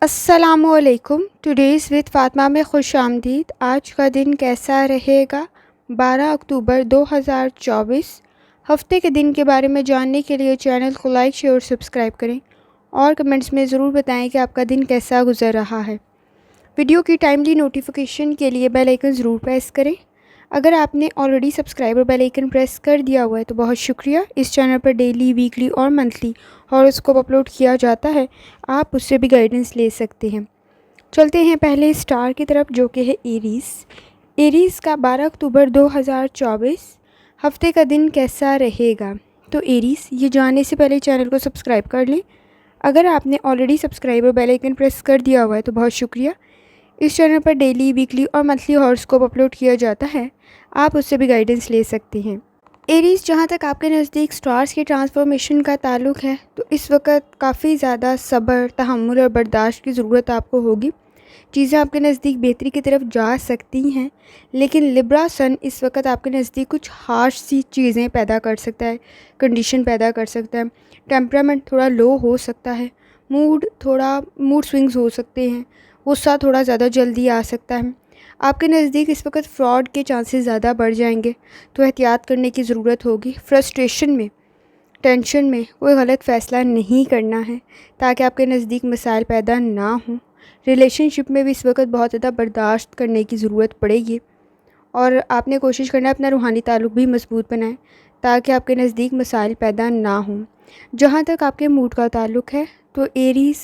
अस्सलामुअलैकुम। Today's with Fatima में खुश आमदीद। आज का दिन कैसा रहेगा? 12 अक्टूबर 2024। हफ़्ते के दिन के बारे में जानने के लिए चैनल को लाइक शेयर और सब्सक्राइब करें और कमेंट्स में ज़रूर बताएं कि आपका दिन कैसा गुज़र रहा है। वीडियो की टाइमली नोटिफिकेशन के लिए बेल आइकन ज़रूर प्रेस करें। अगर आपने ऑलरेडी सब्सक्राइब और बेल आइकन प्रेस कर दिया हुआ है तो बहुत शुक्रिया। इस चैनल पर डेली, वीकली और मंथली हॉरोस्कोप अपलोड किया जाता है, आप उससे भी गाइडेंस ले सकते हैं। चलते हैं पहले स्टार की तरफ, जो कि है एरीज़। एरीज़ का 12 अक्टूबर 2024 हफ्ते का दिन कैसा रहेगा? तो एरीज़, ये जानने से पहले चैनल को सब्सक्राइब कर लें। अगर आपने ऑलरेडी सब्सक्राइब और बेल आइकन प्रेस कर दिया हुआ है तो बहुत शुक्रिया। इस चैनल पर डेली, वीकली और मंथली हॉरोस्कोप अपलोड किया जाता है, आप उससे भी गाइडेंस ले सकते हैं। एरीज़, जहाँ तक आपके नज़दीक स्टार्स की ट्रांसफॉर्मेशन का ताल्लुक़ है तो इस वक्त काफ़ी ज़्यादा सब्र, तहम्मुल और बर्दाश्त की ज़रूरत आपको होगी। चीज़ें आपके नज़दीक बेहतरी की तरफ जा सकती हैं, लेकिन लिब्रा सन इस वक्त आपके नज़दीक कुछ हार्श सी चीज़ें पैदा कर सकता है, कंडीशन पैदा कर सकता है। टेम्परामेंट थोड़ा लो हो सकता है, मूड स्विंग्स हो सकते हैं, गुस्सा थोड़ा ज़्यादा जल्दी आ सकता है। आपके नज़दीक इस वक्त फ्रॉड के चांसेस ज़्यादा बढ़ जाएंगे, तो एहतियात करने की ज़रूरत होगी। फ्रस्ट्रेशन में, टेंशन में कोई गलत फ़ैसला नहीं करना है ताकि आपके नज़दीक मसाइल पैदा ना हों। रिलेशनशिप में भी इस वक्त बहुत ज़्यादा बर्दाश्त करने की ज़रूरत पड़ेगी और आपने कोशिश करना है अपना रूहानी ताल्लुक़ भी मजबूत बनाएं ताकि आपके नज़दीक मसाइल पैदा ना हों। जहाँ तक आपके मूड का ताल्लुक़ है तो एरीज़,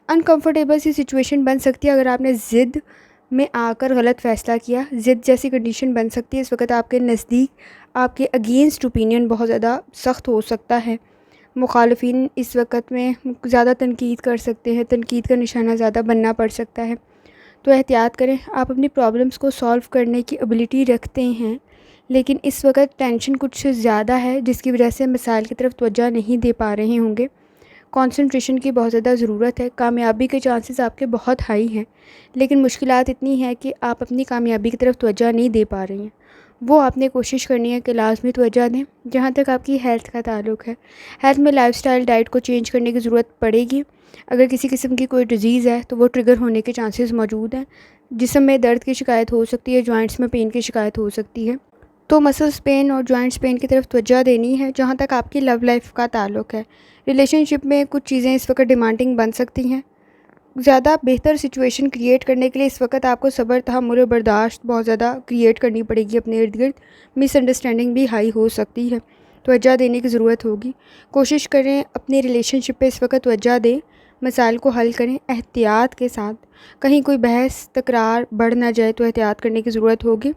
अनकंफर्टेबल सी सिचुएशन बन सकती है अगर आपने ज़िद में आकर गलत फ़ैसला किया। ज़िद जैसी कंडीशन बन सकती है। इस वक्त आपके नज़दीक आपके अगेंस्ट ओपिनियन बहुत ज़्यादा सख्त हो सकता है। मुखालफिन इस वक्त में ज़्यादा तनकीद कर सकते हैं, तनकीद का निशाना ज़्यादा बनना पड़ सकता है, तो एहतियात करें। आप अपनी प्रॉब्लम्स को सॉल्व करने की एबिलिटी रखते हैं, लेकिन इस वक्त टेंशन कुछ ज़्यादा है जिसकी वजह से मसाइल की तरफ तवज्जो नहीं दे पा रहे होंगे। कंसंट्रेशन की बहुत ज़्यादा ज़रूरत है। कामयाबी के चांसेस आपके बहुत हाई हैं, लेकिन मुश्किलात इतनी है कि आप अपनी कामयाबी की तरफ तवज्जो नहीं दे पा रही हैं। वो आपने कोशिश करनी है कि लाजमी तवज्जो दें। जहाँ तक आपकी हेल्थ का ताल्लुक़ है, हेल्थ में लाइफस्टाइल, डाइट को चेंज करने की ज़रूरत पड़ेगी। अगर किसी किस्म की कोई डिज़ीज़ है तो वो ट्रिगर होने के चांसेस मौजूद हैं। जिस्म में दर्द की शिकायत हो सकती है, जॉइंट्स में पेन की शिकायत हो सकती है, तो मसल्स पेन और जॉइंट्स पेन की तरफ तवज्जो देनी है। जहाँ तक आपकी लव लाइफ का ताल्लुक़ है, रिलेशनशिप में कुछ चीज़ें इस वक्त डिमांडिंग बन सकती हैं। ज़्यादा बेहतर सिचुएशन क्रिएट करने के लिए इस वक्त आपको सब्र, तहम्मुल और बर्दाश्त बहुत ज़्यादा क्रिएट करनी पड़ेगी अपने इर्द गिर्द। मिसअंडरस्टैंडिंग भी हाई हो सकती है, तवज्जो देने की ज़रूरत होगी। कोशिश करें अपनी रिलेशनशिप पे इस वक्त तवज्जो दें, मसाइल को हल करें एहतियात के साथ। कहीं कोई बहस तकरार बढ़ ना जाए तो एहतियात करने की ज़रूरत होगी।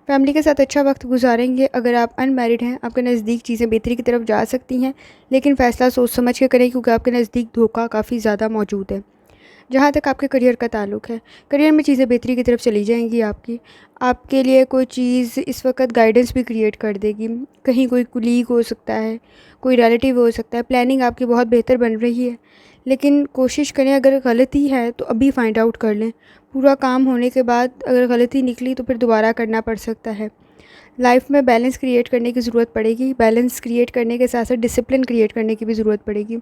फैमिली के साथ अच्छा वक्त गुजारेंगे। अगर आप अनमैरिड हैं, आपके नज़दीक चीज़ें बेहतरी की तरफ जा सकती हैं, लेकिन फ़ैसला सोच समझ के करें क्योंकि आपके नज़दीक धोखा काफ़ी ज़्यादा मौजूद है। जहाँ तक आपके करियर का ताल्लुक़ है, करियर में चीज़ें बेहतरी की तरफ चली जाएंगी। आपके लिए कोई चीज़ इस वक्त गाइडेंस भी क्रिएट कर देगी। कहीं कोई कुलीग हो सकता है, कोई रिलेटिव हो सकता है। प्लानिंग आपकी बहुत बेहतर बन रही है, लेकिन कोशिश करें अगर गलती है तो अभी फाइंड आउट कर लें। पूरा काम होने के बाद अगर गलती निकली तो फिर दोबारा करना पड़ सकता है। लाइफ में बैलेंस क्रिएट करने की ज़रूरत पड़ेगी। बैलेंस क्रिएट करने के साथ साथ डिसिप्लिन क्रिएट करने की भी ज़रूरत पड़ेगी।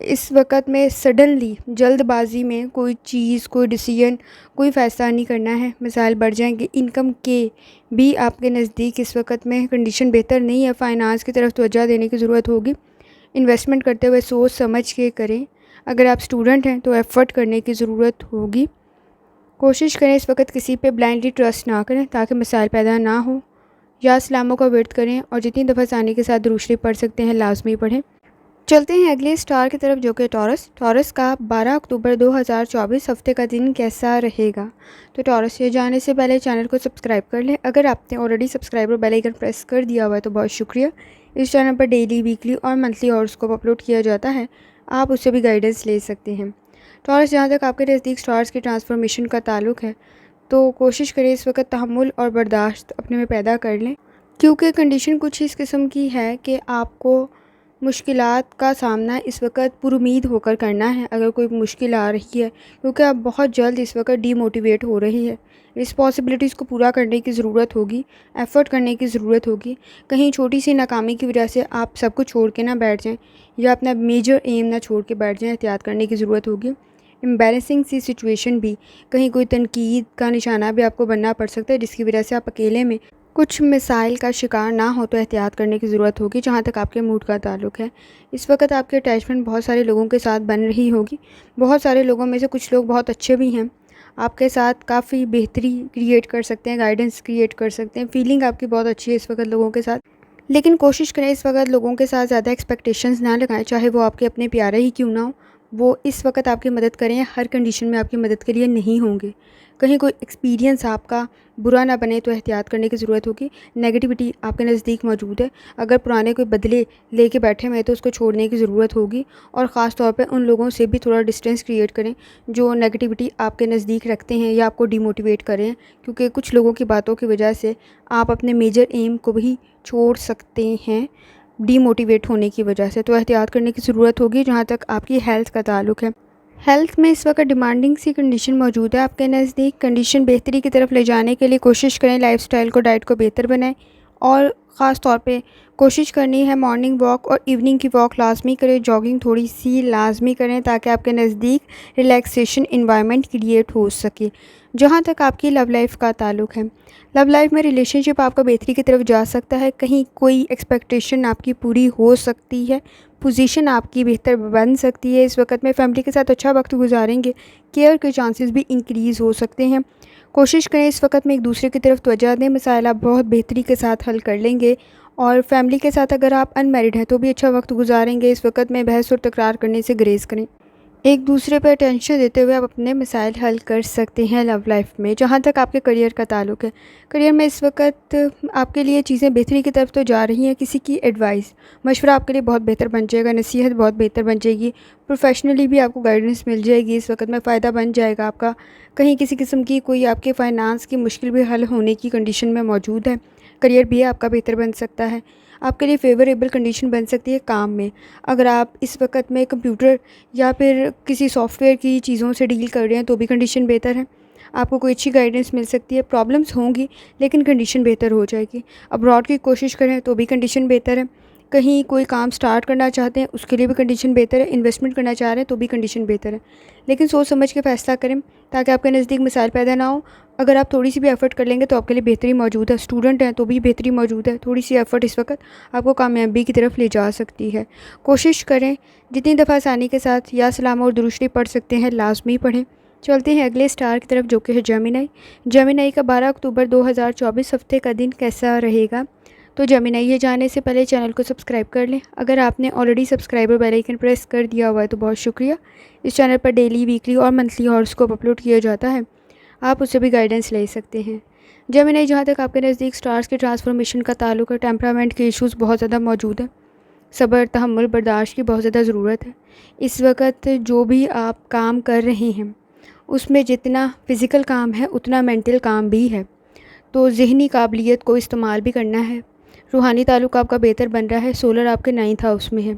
इस वक्त में सडनली, जल्दबाजी में कोई चीज़, कोई डिसीजन, कोई फ़ैसला नहीं करना है, मसाइल बढ़ जाएंगे। इनकम के भी आपके नज़दीक इस वक्त में कंडीशन बेहतर नहीं है। फ़ाइनांस की तरफ तवज्जो देने की ज़रूरत होगी। इन्वेस्टमेंट करते हुए सोच समझ के करें। अगर आप स्टूडेंट हैं तो एफ़र्ट करने की ज़रूरत होगी। कोशिश करें इस वक्त किसी पे ब्लाइंडली ट्रस्ट ना करें ताकि मसाइल पैदा ना हो। या सलामों का वर्त करें और जितनी दफ़ा आसानी के साथ दुरूद शरीफ पढ़ सकते हैं लाजमी पढ़ें। चलते हैं अगले स्टार की तरफ, जो कि टॉरस का 12 अक्टूबर 2024 हफ्ते का दिन कैसा रहेगा? तो टॉरस से जाने से पहले चैनल को सब्सक्राइब कर लें। अगर आपने ऑलरेडी सब्सक्राइब और बेल आइकन प्रेस कर दिया हुआ है तो बहुत शुक्रिया। इस चैनल पर डेली, वीकली और मंथली हॉरोस्कोप अपलोड किया जाता है, आप उससे भी गाइडेंस ले सकते हैं। टॉरस, जहाँ तक आपके नज़दीक स्टार्स की ट्रांसफॉर्मेशन का ताल्लुक़ है तो कोशिश करें इस वक्त तहम्मुल और बर्दाश्त अपने में पैदा कर लें, क्योंकि कंडीशन कुछ इस किस्म की है कि आपको मुश्किलात का सामना इस वक्त पुरुमीद होकर करना है। अगर कोई मुश्किल आ रही है, क्योंकि आप बहुत जल्द इस वक्त डीमोटिवेट हो रही है। रिस्पॉन्सिबिलिटीज़ को पूरा करने की ज़रूरत होगी, एफ़र्ट करने की ज़रूरत होगी। कहीं छोटी सी नाकामी की वजह से आप सब कुछ छोड़ के ना बैठ जाएं या अपना मेजर एम ना छोड़ के बैठ जाएं, एहतियात करने की ज़रूरत होगी। एम्बैरेसिंग सी सिचुएशन भी, कहीं कोई तनकीद का निशाना भी आपको बनना पड़ सकता है, जिसकी वजह से आप अकेले में कुछ मिसाइल का शिकार ना हो तो एहतियात करने की ज़रूरत होगी। जहाँ तक आपके मूड का ताल्लुक़ है, इस वक्त आपकी अटैचमेंट बहुत सारे लोगों के साथ बन रही होगी। बहुत सारे लोगों में से कुछ लोग बहुत अच्छे भी हैं, आपके साथ काफ़ी बेहतरी क्रिएट कर सकते हैं, गाइडेंस क्रिएट कर सकते हैं। फीलिंग आपकी बहुत अच्छी है इस वक्त लोगों के साथ। लेकिन कोशिश करें इस वक्त लोगों के साथ ज़्यादा एक्सपेक्टेशंस ना लगाएं, चाहे वो आपके अपने प्यारे ही क्यों ना हो। वो इस वक्त आपकी मदद करें, हर कंडीशन में आपकी मदद के लिए नहीं होंगे। कहीं कोई एक्सपीरियंस आपका बुरा ना बने तो एहतियात करने की ज़रूरत होगी। नेगेटिविटी आपके नज़दीक मौजूद है, अगर पुराने कोई बदले लेके बैठे हुए हैं तो उसको छोड़ने की ज़रूरत होगी। और ख़ास तौर पे उन लोगों से भी थोड़ा डिस्टेंस क्रिएट करें जो नेगेटिविटी आपके नज़दीक रखते हैं या आपको डिमोटिवेट करें, क्योंकि कुछ लोगों की बातों की वजह से आप अपने मेजर एम को भी छोड़ सकते हैं डीमोटिवेट होने की वजह से। तो एहतियात करने की ज़रूरत होगी। जहाँ तक आपकी हेल्थ का ताल्लुक़ है, हेल्थ में इस वक्त डिमांडिंग सी कंडीशन मौजूद है आपके नज़दीक। कंडीशन बेहतरी की तरफ ले जाने के लिए कोशिश करें लाइफस्टाइल को, डाइट को बेहतर बनाएं और ख़ास तौर पे कोशिश करनी है मॉर्निंग वॉक और इवनिंग की वॉक लाजमी करें। जॉगिंग थोड़ी सी लाजमी करें ताकि आपके नज़दीक रिलैक्सेशन इन्वायरमेंट क्रिएट हो सके। जहाँ तक आपकी लव लाइफ का ताल्लुक़ है, लव लाइफ में रिलेशनशिप आपका बेहतरी की तरफ जा सकता है। कहीं कोई एक्सपेक्टेशन आपकी पूरी हो सकती है, पोजीशन आपकी बेहतर बन सकती है। इस वक्त में फैमिली के साथ अच्छा वक्त गुजारेंगे, केयर के चांसेस भी इंक्रीज़ हो सकते हैं। कोशिश करें इस वक्त में एक दूसरे की तरफ तवज्जो दें, मसाइल आप बहुत बेहतरी के साथ हल कर लेंगे। और फैमिली के साथ अगर आप अनमैरिड हैं तो भी अच्छा वक्त गुजारेंगे। इस वक्त में बहस और तकरार करने से गुरेज़ करें, एक दूसरे पर अटेंशन देते हुए आप अपने मसाइल हल कर सकते हैं लव लाइफ में। जहाँ तक आपके करियर का ताल्लुक़ है, करियर में इस वक्त आपके लिए चीज़ें बेहतरी की तरफ तो जा रही हैं। किसी की एडवाइस, मशवरा आपके लिए बहुत बेहतर बन जाएगा, नसीहत बहुत बेहतर बन जाएगी, प्रोफेशनली भी आपको गाइडेंस मिल जाएगी। इस वक्त में फ़ायदा बन जाएगा आपका। कहीं किसी किस्म की कोई आपके फ़ाइनेंस की मुश्किल भी हल होने की कंडीशन में मौजूद है। करियर भी आपका बेहतर बन सकता है, आपके लिए फेवरेबल कंडीशन बन सकती है काम में। अगर आप इस वक्त में कंप्यूटर या फिर किसी सॉफ्टवेयर की चीज़ों से डील कर रहे हैं तो भी कंडीशन बेहतर है, आपको कोई अच्छी गाइडेंस मिल सकती है। प्रॉब्लम्स होंगी लेकिन कंडीशन बेहतर हो जाएगी। अब्रॉड की कोशिश करें तो भी कंडीशन बेहतर है। कहीं कोई काम स्टार्ट करना चाहते हैं उसके लिए भी कंडीशन बेहतर है। इन्वेस्टमेंट करना चाह रहे हैं तो भी कंडीशन बेहतर है। लेकिन सोच समझ के फ़ैसला करें ताकि आपके नज़दीक मिसाइल पैदा ना हो। अगर आप थोड़ी सी भी एफ़र्ट कर लेंगे तो आपके लिए बेहतरी मौजूद है। स्टूडेंट हैं तो भी बेहतरी मौजूद है। थोड़ी सी एफ़र्ट इस वक्त आपको कामयाबी की तरफ ले जा सकती है। कोशिश करें जितनी दफ़ा आसानी के साथ या सलाम और दुरूद शरीफ पढ़ सकते हैं लाजमी पढ़ें। चलते हैं अगले स्टार की तरफ जो कि है जेमिनी। जेमिनी का 12 अक्टूबर 2024 हफ्ते का दिन कैसा रहेगा। तो जेमिनी ये जानने से पहले चैनल को सब्सक्राइब कर लें। अगर आपने already subscriber bell icon press कर दिया हुआ है तो बहुत शुक्रिया। इस चैनल पर डेली, वीकली और मंथली हॉरोस्कोप अपलोड किया जाता है, आप उससे भी गाइडेंस ले सकते हैं। जेमिनी जहाँ तक आपके नज़दीक स्टार्स के ट्रांसफॉर्मेशन का ताल्लुक है, टेम्परामेंट के इश्यूज़ बहुत ज़्यादा मौजूद है। सब्र, तहम्मुल, बर्दाश्त की बहुत ज़्यादा ज़रूरत है। इस वक्त जो भी आप काम कर रहे हैं उसमें जितना फ़िज़िकल काम है उतना मेंटल काम भी है, तो ज़हनी काबिलियत को इस्तेमाल भी करना है। रूहानी ताल्लुक आपका बेहतर बन रहा है। सोलर आपके 9th हाउस में है।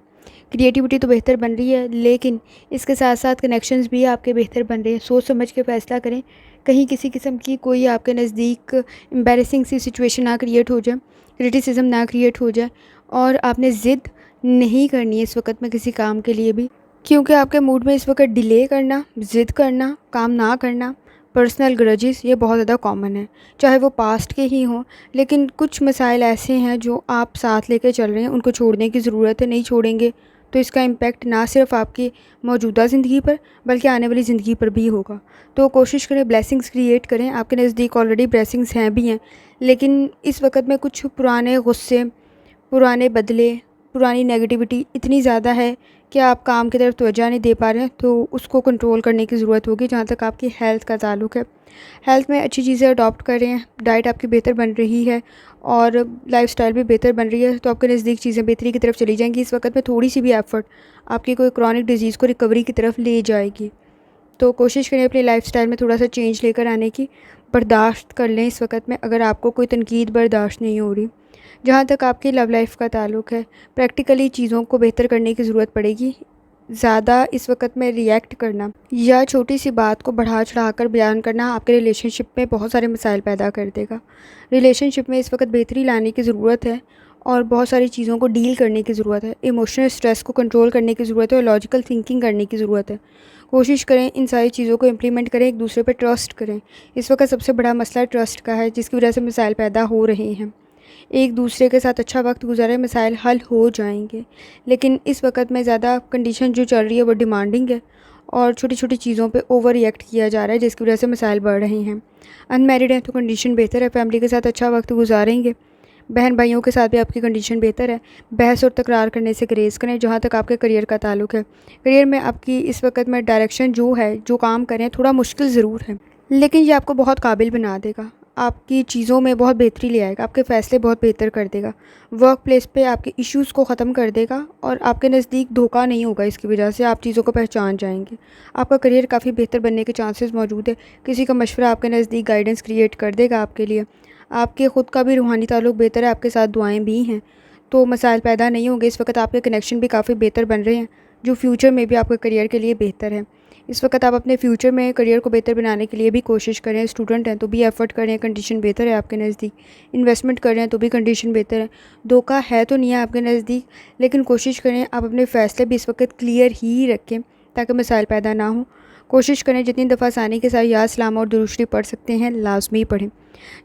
क्रिएटिविटी तो बेहतर बन रही है लेकिन इसके साथ साथ कनेक्शंस भी आपके बेहतर बन रहे हैं। सोच समझ के फ़ैसला करें, कहीं किसी किस्म की कोई आपके नज़दीक एम्बैरेसिंग सी सिचुएशन ना क्रिएट हो जाए, क्रिटिसिज्म ना क्रिएट हो जाए। और आपने ज़िद नहीं करनी है इस वक्त में किसी काम के लिए भी, क्योंकि आपके मूड में इस वक्त डिले करना, ज़िद करना, काम ना करना, पर्सनल ग्रजेस ये बहुत ज़्यादा कॉमन है, चाहे वो पास्ट के ही हों। लेकिन कुछ मसाइल ऐसे हैं जो आप साथ लेकर चल रहे हैं, उनको छोड़ने की ज़रूरत है। नहीं छोड़ेंगे तो इसका इम्पेक्ट ना सिर्फ आपकी मौजूदा ज़िंदगी पर बल्कि आने वाली ज़िंदगी पर भी होगा। तो कोशिश करें ब्लेसिंग्स क्रिएट करें। आपके नज़दीक ऑलरेडी ब्लेसिंग्स हैं भी हैं, लेकिन इस वक्त में कुछ पुराने गुस्से, पुराने बदले, पुरानी नेगेटिविटी इतनी ज़्यादा है कि आप काम की तरफ तवज्जो नहीं दे पा रहे हैं, तो उसको कंट्रोल करने की ज़रूरत होगी। जहाँ तक आपकी हेल्थ का ताल्लुक है, हेल्थ में अच्छी चीज़ें अडॉप्ट कर रहे हैं, डाइट आपकी बेहतर बन रही है और लाइफस्टाइल भी बेहतर बन रही है, तो आपके नज़दीक चीज़ें बेहतरी की तरफ चली जाएंगी। इस वक्त में थोड़ी सी भी एफर्ट आपकी कोई क्रॉनिक डिजीज़ को रिकवरी की तरफ ले जाएगी। तो कोशिश करें अपनी लाइफस्टाइल में थोड़ा सा चेंज लेकर आने की। बर्दाश्त कर लें इस वक्त में अगर आपको कोई तनकीद बर्दाश्त नहीं हो रही। जहाँ तक आपकी लव लाइफ का ताल्लुक है, प्रैक्टिकली चीज़ों को बेहतर करने की ज़रूरत पड़ेगी। ज़्यादा इस वक्त में रिएक्ट करना या छोटी सी बात को बढ़ा चढ़ा कर बयान करना आपके रिलेशनशिप में बहुत सारे मसाइल पैदा कर देगा। रिलेशनशिप में इस वक्त बेहतरी लाने की ज़रूरत है और बहुत सारी चीज़ों को डील करने की ज़रूरत है। इमोशनल स्ट्रेस को कंट्रोल करने की ज़रूरत है और लॉजिकल थिंकिंग करने की ज़रूरत है। कोशिश करें इन सारी चीज़ों को इम्प्लीमेंट करें, एक दूसरे पे ट्रस्ट करें। इस वक्त सबसे बड़ा मसला ट्रस्ट का है, जिसकी वजह से मसाइल पैदा हो रहे हैं। एक दूसरे के साथ अच्छा वक्त गुजारें, मसाइल हल हो जाएंगे। लेकिन इस वक्त में ज़्यादा कंडीशन जो चल रही है वो डिमांडिंग है और छोटी छोटी चीज़ों पे ओवर रिएक्ट किया जा रहा है, जिसकी वजह से मसाइल बढ़ रहे हैं। अनमैरिड हैं तो कंडीशन बेहतर है, फैमिली के साथ अच्छा वक्त गुजारेंगे। बहन भाइयों के साथ भी आपकी कंडीशन बेहतर है। बहस और तकरार करने से ग्रेज़ करें। जहाँ तक आपके करियर का ताल्लुक है, करियर में आपकी इस वक्त में डायरेक्शन जो है, जो काम करें थोड़ा मुश्किल ज़रूर है, लेकिन ये आपको बहुत काबिल बना देगा। आपकी चीज़ों में बहुत बेहतरी ले आएगा, आपके फ़ैसले बहुत बेहतर कर देगा। वर्क प्लेस पे आपके इश्यूज़ को ख़त्म कर देगा और आपके नज़दीक धोखा नहीं होगा। इसकी वजह से आप चीज़ों को पहचान जाएंगे। आपका करियर काफ़ी बेहतर बनने के चांसेस मौजूद है। किसी का मशवरा आपके नज़दीक गाइडेंस क्रिएट कर देगा आपके लिए। आपके ख़ुद का भी रूहानी ताल्लुक बेहतर है, आपके साथ दुआएं भी हैं, तो मसाइल पैदा नहीं होंगे। इस वक्त आपके कनेक्शन भी काफ़ी बेहतर बन रहे हैं, जो फ्यूचर में भी आपके करियर के लिए बेहतर है। इस वक्त आप अपने फ्यूचर में करियर को बेहतर बनाने के लिए भी कोशिश करें। स्टूडेंट हैं तो भी एफ़र्ट करें, कंडीशन बेहतर है आपके नज़दीक। इन्वेस्टमेंट कर रहे हैं तो भी कंडीशन बेहतर है। धोखा है तो नहीं है आपके नज़दीक, लेकिन कोशिश करें आप अपने फ़ैसले भी इस वक्त क्लियर ही रखें ताकि मसाइल पैदा ना हो। कोशिश करें जितनी दफ़ा आसानी के साथ या सलाम और दुरूद शरीफ पढ़ सकते हैं लाजमी पढ़ें।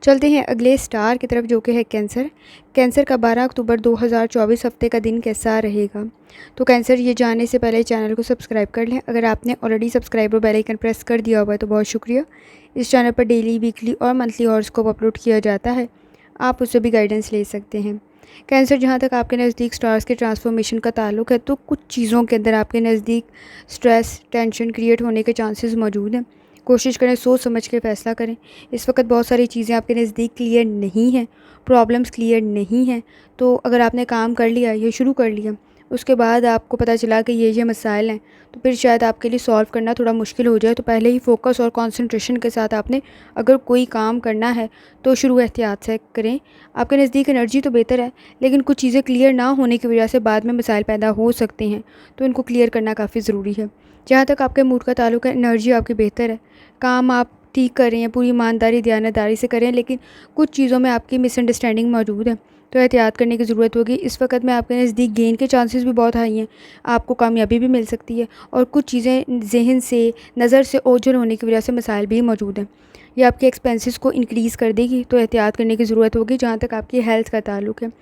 चलते हैं अगले स्टार की तरफ, जो कि है कैंसर। कैंसर का 12 अक्टूबर 2024 हफ्ते का दिन कैसा रहेगा? तो कैंसर, ये जानने से पहले चैनल को सब्सक्राइब कर लें। अगर आपने ऑलरेडी सब्सक्राइब और बेल आइकन प्रेस कर दिया हुआ है तो बहुत शुक्रिया। इस चैनल पर डेली, वीकली और मंथली हॉरोस्कोप अपलोड किया जाता है, आप उससे भी गाइडेंस ले सकते हैं। कैंसर, जहाँ तक आपके नज़दीक स्टार्स के ट्रांसफॉर्मेशन का ताल्लुक है, तो कुछ चीज़ों के अंदर आपके नज़दीक स्ट्रेस, टेंशन क्रिएट होने के चांसेस मौजूद हैं। कोशिश करें सोच समझ के फ़ैसला करें। इस वक्त बहुत सारी चीज़ें आपके नज़दीक क्लियर नहीं हैं, प्रॉब्लम्स क्लियर नहीं हैं। तो अगर आपने काम कर लिया, ये शुरू कर लिया, उसके बाद आपको पता चला कि ये मसाइल हैं, तो फिर शायद आपके लिए सॉल्व करना थोड़ा मुश्किल हो जाए। तो पहले ही फ़ोकस और कंसंट्रेशन के साथ आपने अगर कोई काम करना है तो शुरू एहतियात से करें। आपके नज़दीक एनर्जी तो बेहतर है, लेकिन कुछ चीज़ें क्लियर ना होने की वजह से बाद में मसाइल पैदा हो सकते हैं, तो इनको क्लियर करना काफ़ी ज़रूरी है। जहाँ तक आपके मूड का ताल्लुक है, एनर्जी आपकी बेहतर है, काम आप ठीक कर रहे हैं, पूरी ईमानदारी दयानतदारी से करें, लेकिन कुछ चीज़ों में आपकी मिसअंडरस्टैंडिंग मौजूद है, तो एहतियात करने की ज़रूरत होगी। इस वक्त में आपके नज़दीक गेन के चांसेस भी बहुत हाई हैं, आपको कामयाबी भी मिल सकती है और कुछ चीज़ें जहन से, नज़र से ओझल होने की वजह से मसाइल भी मौजूद हैं। ये आपके एक्सपेंसेस को इंक्रीज़ कर देगी, तो एहतियात करने की ज़रूरत होगी। जहाँ तक आपकी हेल्थ का ताल्लुक है,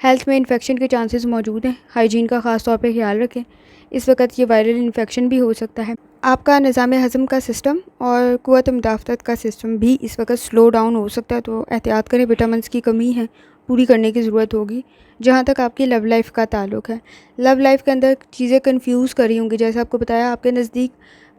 हेल्थ में इन्फेक्शन के चांसेस मौजूद हैं, हाइजीन का ख़ास तौर पर ख्याल रखें। इस वक्त ये वायरल इन्फेक्शन भी हो सकता है। आपका निज़ाम हज़म का सिस्टम और क़ुव्वत मुदाफ़अत का सिस्टम भी इस वक्त स्लो डाउन हो सकता है, तो एहतियात करें। विटामिन्स की कमी है, पूरी करने की ज़रूरत होगी। जहाँ तक आपकी लव लाइफ़ का ताल्लुक है, लव लाइफ़ के अंदर चीज़ें कंफ्यूज कर रही होंगी। जैसे आपको बताया, आपके नज़दीक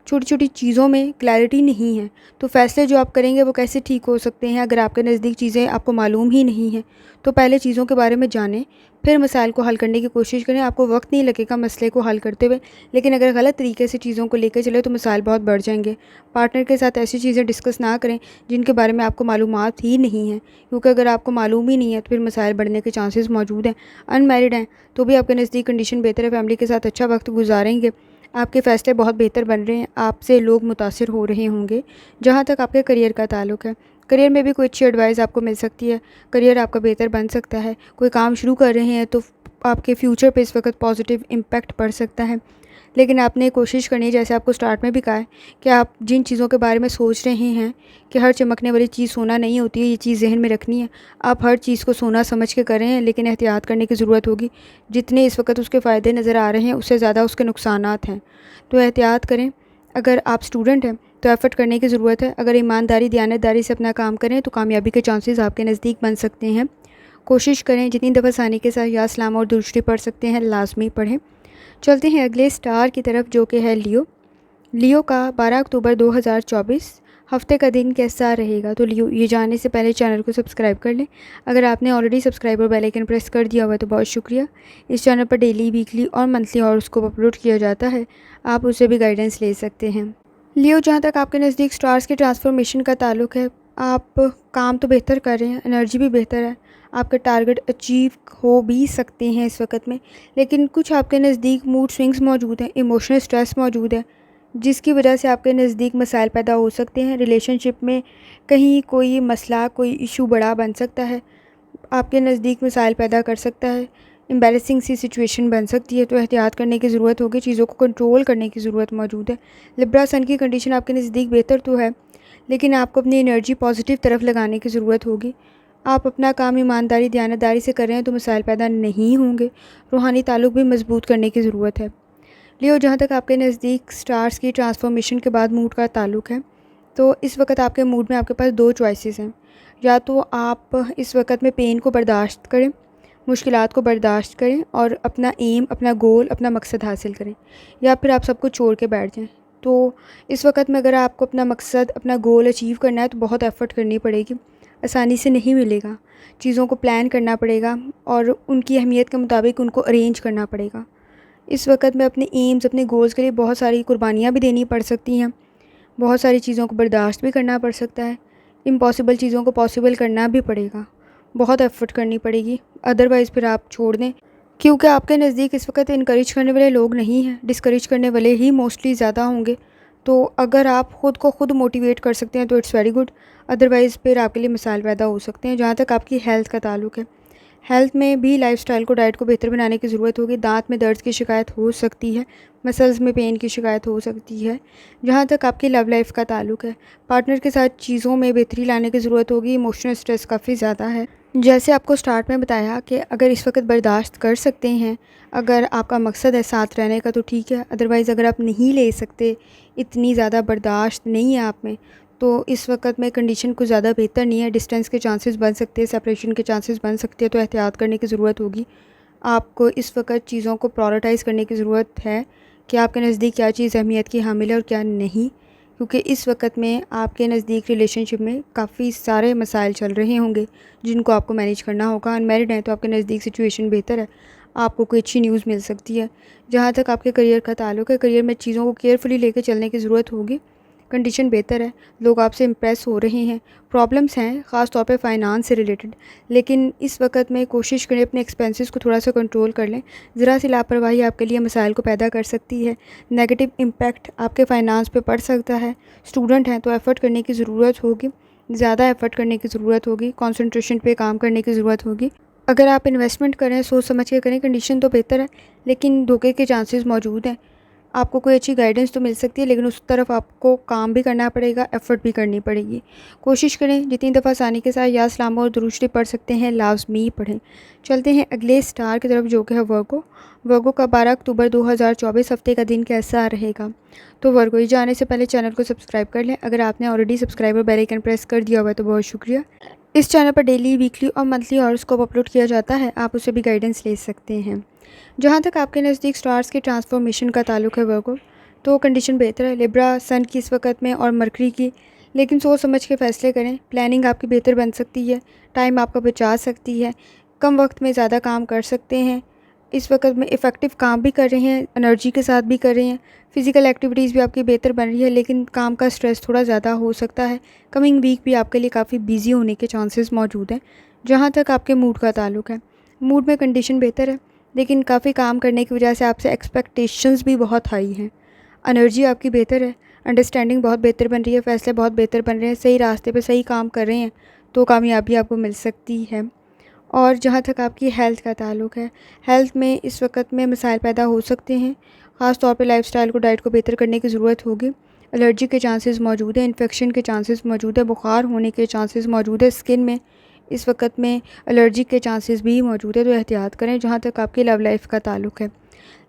छोटी छोटी चीज़ों में क्लैरिटी नहीं है, तो फ़ैसले जो आप करेंगे वो कैसे ठीक हो सकते हैं? अगर आपके नज़दीक चीज़ें आपको मालूम ही नहीं है, तो पहले चीज़ों के बारे में जानें, फिर मसाइल को हल करने की कोशिश करें। आपको वक्त नहीं लगेगा मसले को हल करते हुए, लेकिन अगर गलत तरीके से चीज़ों को लेकर चले तो मसाइल बहुत बढ़ जाएंगे। पार्टनर के साथ ऐसी चीज़ें डिस्कस ना करें जिनके बारे में आपको मालूमात ही नहीं है, क्योंकि अगर आपको मालूम ही नहीं है तो फिर मसाइल बढ़ने के चांसेस मौजूद हैं। अनमैरिड हैं तो भी आपके नज़दीक कंडीशन बेहतर है, फैमिली के साथ अच्छा वक्त गुजारेंगे, आपके फ़ैसले बहुत बेहतर बन रहे हैं, आपसे लोग मुतासिर हो रहे होंगे। जहाँ तक आपके करियर का ताल्लुक है, करियर में भी कोई अच्छी एडवाइस आपको मिल सकती है, करियर आपका बेहतर बन सकता है। कोई काम शुरू कर रहे हैं तो आपके फ्यूचर पे इस वक्त पॉजिटिव इम्पैक्ट पड़ सकता है, लेकिन आपने कोशिश करनी है, जैसे आपको स्टार्ट में भी कहा है, कि आप जिन चीज़ों के बारे में सोच रहे हैं कि हर चमकने वाली चीज़ सोना नहीं होती है, ये चीज़ जहन में रखनी है। आप हर चीज़ को सोना समझ के कर रहे हैं, लेकिन एहतियात करने की ज़रूरत होगी। जितने इस वक्त उसके फ़ायदे नज़र आ रहे हैं, उससे ज़्यादा उसके नुकसानात हैं, तो एहतियात करें। अगर आप स्टूडेंट हैं तो एफ़र्ट करने की ज़रूरत है। अगर ईमानदारी दयानतदारी से अपना काम करें तो कामयाबी के चांसेस आपके नज़दीक बन सकते हैं। कोशिश करें जितनी दफ़ा आसानी के साथ या सलाम और दुरूद शरीफ पढ़ सकते हैं लाजमी पढ़ें। चलते हैं अगले स्टार की तरफ, जो कि है लियो। लियो का 12 अक्टूबर 2024 हफ्ते का दिन कैसा रहेगा? तो लियो, ये जानने से पहले चैनल को सब्सक्राइब कर लें। अगर आपने ऑलरेडी सब्सक्राइब और बेल आइकन प्रेस कर दिया हुआ है तो बहुत शुक्रिया। इस चैनल पर डेली, वीकली और मंथली हॉरोस्कोप अपलोड किया जाता है, आप उससे भी गाइडेंस ले सकते हैं। लियो, जहाँ तक आपके नज़दीक स्टार्स के ट्रांसफॉर्मेशन का ताल्लुक है, आप काम तो बेहतर कर रहे हैं, एनर्जी भी बेहतर है, आपके टारगेट अचीव हो भी सकते हैं इस वक्त में, लेकिन कुछ आपके नज़दीक मूड स्विंग्स मौजूद हैं, इमोशनल स्ट्रेस मौजूद है, जिसकी वजह से आपके नज़दीक मसाइल पैदा हो सकते हैं। रिलेशनशिप में कहीं कोई मसला, कोई इशू बड़ा बन सकता है, आपके नज़दीक मसाइल पैदा कर सकता है। एम्बैरेसिंग सी सिचुएशन बन सकती है, तो एहतियात करने की ज़रूरत होगी, चीज़ों को कंट्रोल करने की ज़रूरत मौजूद है। लिब्रा सन की कंडीशन आपके नज़दीक बेहतर तो है, लेकिन आपको अपनी एनर्जी पॉजिटिव तरफ लगाने की ज़रूरत होगी। आप अपना काम ईमानदारी दयानतदारी से कर रहे हैं तो मसाइल पैदा नहीं होंगे। रूहानी ताल्लुक़ भी मजबूत करने की ज़रूरत है। लियो, जहाँ तक आपके नज़दीक स्टार्स की ट्रांसफॉर्मेशन के बाद मूड का ताल्लुक़ है, तो इस वक्त आपके मूड में आपके पास दो चॉइसेस हैं। या तो आप इस वक्त में पेन को बर्दाश्त करें, मुश्किलात को बर्दाश्त करें और अपना एम, अपना गोल, अपना मकसद हासिल करें, या फिर आप सब कुछ छोड़ के बैठ जाएं। तो इस वक्त में अगर आपको अपना मकसद, अपना गोल अचीव करना है तो बहुत एफ़र्ट करनी पड़ेगी, आसानी से नहीं मिलेगा। चीज़ों को प्लान करना पड़ेगा और उनकी अहमियत के मुताबिक उनको अरेंज करना पड़ेगा। इस वक्त में अपने एम्स, अपने गोल्स के लिए बहुत सारी कुर्बानियाँ भी देनी पड़ सकती हैं, बहुत सारी चीज़ों को बर्दाश्त भी करना पड़ सकता है, इम्पॉसिबल चीज़ों को पॉसिबल करना भी पड़ेगा, बहुत एफ़र्ट करनी पड़ेगी, अदरवाइज़ फिर आप छोड़ दें। क्योंकि आपके नज़दीक इस वक्त इनकरेज करने वाले लोग नहीं हैं, डिस्करेज करने वाले ही मोस्टली ज़्यादा होंगे। तो अगर आप ख़ुद को खुद मोटिवेट कर सकते हैं तो इट्स वेरी गुड, अदरवाइज़ फिर आपके लिए मसाइल पैदा हो सकते हैं। जहाँ तक आपकी हेल्थ का ताल्लुक़ है, हेल्थ में भी लाइफ़स्टाइल को, डाइट को बेहतर बनाने की ज़रूरत होगी। दांत में दर्द की शिकायत हो सकती है, मसल्स में पेन की शिकायत हो सकती है। जहाँ तक आपकी लव लाइफ़ का ताल्लुक़ है, पार्टनर के साथ चीज़ों में बेहतरी लाने की ज़रूरत होगी। इमोशनल स्ट्रेस काफ़ी ज़्यादा है। जैसे आपको स्टार्ट में बताया कि अगर इस वक्त बर्दाश्त कर सकते हैं, अगर आपका मकसद है साथ रहने का तो ठीक है, अदरवाइज़ अगर आप नहीं ले सकते, इतनी ज़्यादा बर्दाश्त नहीं है आप में, तो इस वक्त में कंडीशन कुछ ज़्यादा बेहतर नहीं है। डिस्टेंस के चांसेस बन सकते हैं, सेपरेशन के चांसेस बन सकते हैं, तो एहतियात करने की ज़रूरत होगी। आपको इस वक्त चीज़ों को प्रायोरिटाइज़ करने की ज़रूरत है कि आपके नज़दीक क्या चीज़ अहमियत की हामिल है और क्या नहीं, क्योंकि इस वक्त में आपके नज़दीक रिलेशनशिप में काफ़ी सारे मसाइल चल रहे होंगे जिनको आपको मैनेज करना होगा। अनमैरिड हैं तो आपके नज़दीक सिचुएशन बेहतर है, आपको कोई अच्छी न्यूज़ मिल सकती है। जहाँ तक आपके करियर का ताल्लुक़ है, करियर में चीज़ों को केयरफुली लेकर चलने की ज़रूरत होगी। कंडीशन बेहतर है, लोग आपसे इम्प्रेस हो रहे हैं। प्रॉब्लम्स हैं ख़ास तौर पे फ़ाइनांस से रिलेटेड, लेकिन इस वक्त में कोशिश करें अपने एक्सपेंसेस को थोड़ा सा कंट्रोल कर लें। ज़रा सी लापरवाही आपके लिए मसाइल को पैदा कर सकती है, नेगेटिव इम्पैक्ट आपके फ़ाइनांस पे पड़ सकता है। स्टूडेंट हैं तो एफ़र्ट करने की ज़रूरत होगी, ज़्यादा एफ़र्ट करने की ज़रूरत होगी, कॉन्सन्ट्रेशन पे काम करने की ज़रूरत होगी। अगर आप इन्वेस्टमेंट करें, सोच समझ के करें, कंडीशन तो बेहतर है, लेकिन धोखे के चांसेस मौजूद हैं। आपको कोई अच्छी गाइडेंस तो मिल सकती है, लेकिन उस तरफ आपको काम भी करना पड़ेगा, एफ़र्ट भी करनी पड़ेगी। कोशिश करें जितनी दफ़ा आसानी के साथ या सलाम और दुरूद शरीफ पढ़ सकते हैं लाज़मी पढ़ें। चलते हैं अगले स्टार की तरफ जो कि है वर्गो। वर्गो का 12 अक्टूबर 2024 हफ़्ते का दिन कैसा रहेगा? तो वर्गो, ये जाने से पहले चैनल को सब्सक्राइब कर लें। अगर आपने ऑलरेडी सब्सक्राइब और बेल आइकन प्रेस कर दिया हुआ है तो बहुत शुक्रिया। इस चैनल पर डेली, वीकली और मंथली हॉरोस्कोप अपलोड किया जाता है, आप उससे भी गाइडेंस ले सकते हैं। जहाँ तक आपके नज़दीक स्टार्स के ट्रांसफॉर्मेशन का ताल्लुक़ है वर्गो, तो कंडीशन बेहतर है। लिब्रा सन की इस वक्त में और मरकरी की, लेकिन सोच समझ के फ़ैसले करें। प्लानिंग आपकी बेहतर बन सकती है, टाइम आपका बचा सकती है, कम वक्त में ज़्यादा काम कर सकते हैं। इस वक्त में इफ़ेक्टिव काम भी कर रहे हैं, एनर्जी के साथ भी कर रहे हैं। फ़िज़िकल एक्टिविटीज़ भी आपकी बेहतर बन रही है, लेकिन काम का स्ट्रेस थोड़ा ज़्यादा हो सकता है। कमिंग वीक भी आपके लिए काफ़ी बिजी होने के चांसेस मौजूद हैं। जहाँ तक आपके मूड का ताल्लुक़ है, मूड में कंडीशन बेहतर है, लेकिन काफ़ी काम करने की वजह से आपसे एक्सपेक्टेशंस भी बहुत हाई हैं। एनर्जी आपकी बेहतर है, अंडरस्टैंडिंग बहुत बेहतर बन रही है, फ़ैसले बहुत बेहतर बन रहे हैं, सही रास्ते पे सही काम कर रहे हैं तो कामयाबी आपको मिल सकती है। और जहाँ तक आपकी हेल्थ का ताल्लुक़ है, हेल्थ में इस वक्त में मसाइल पैदा हो सकते हैं। ख़ास तौर पे लाइफ़स्टाइल को, डाइट को बेहतर करने की ज़रूरत होगी। एलर्जी के चांसेस मौजूद हैं, इन्फेक्शन के चांसेस मौजूद है, बुखार होने के चांसेस मौजूद है। स्किन में इस वक्त में एलर्जी के चांसेस भी मौजूद है, तो एहतियात करें। जहाँ तक आपकी लव लाइफ़ का ताल्लुक़ है,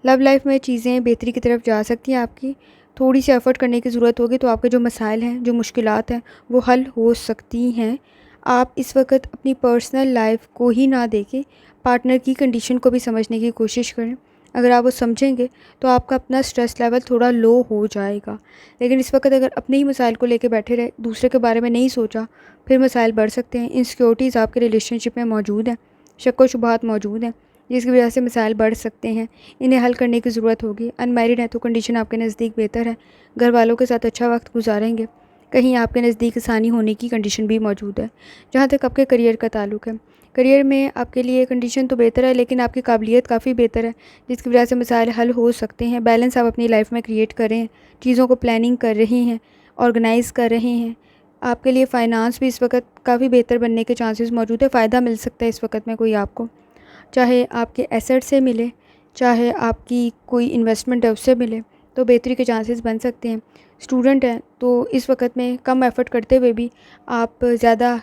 लव लाइफ़ में चीज़ें बेहतरी की तरफ जा सकती हैं। आपकी थोड़ी सी एफ़र्ट करने की ज़रूरत होगी तो आपके जो मसाइल हैं, जो मुश्किलात हैं, वो हल हो सकती हैं। आप इस वक्त अपनी पर्सनल लाइफ को ही ना देखें, पार्टनर की कंडीशन को भी समझने की कोशिश करें। अगर आप वो समझेंगे तो आपका अपना स्ट्रेस लेवल थोड़ा लो हो जाएगा। लेकिन इस वक्त अगर अपने ही मसाइल को लेके बैठे रहे, दूसरे के बारे में नहीं सोचा, फिर मसाइल बढ़ सकते हैं। इनसिक्योरिटीज़ आपके रिलेशनशिप में मौजूद हैं, शक व शुबहात मौजूद हैं, जिसकी वजह से मसाइल बढ़ सकते हैं। इन्हें हल करने की ज़रूरत होगी। अनमैरिड है तो कंडीशन आपके नज़दीक बेहतर है, घर वालों के साथ अच्छा वक्त गुजारेंगे। कहीं आपके नज़दीक आसानी होने की कंडीशन भी मौजूद है। जहाँ तक आपके करियर का ताल्लुक़ है, करियर में आपके लिए कंडीशन तो बेहतर है, लेकिन आपकी काबिलियत काफ़ी बेहतर है, जिसकी वजह से मसाइल हल हो सकते हैं। बैलेंस आप अपनी लाइफ में क्रिएट कर रहे हैं, चीज़ों को प्लानिंग कर रहे हैं, ऑर्गेनाइज़ कर रहे हैं। आपके लिए फ़ाइनांस भी इस वक्त काफ़ी बेहतर बनने के चांसेस मौजूद है, फ़ायदा मिल सकता है इस वक्त में कोई आपको। चाहे आपके एसेट से मिले, चाहे आपकी कोई इन्वेस्टमेंट है उससे मिले, तो बेहतरी के चांसेस बन सकते हैं। स्टूडेंट हैं तो इस वक्त में कम एफ़र्ट करते हुए भी आप ज़्यादा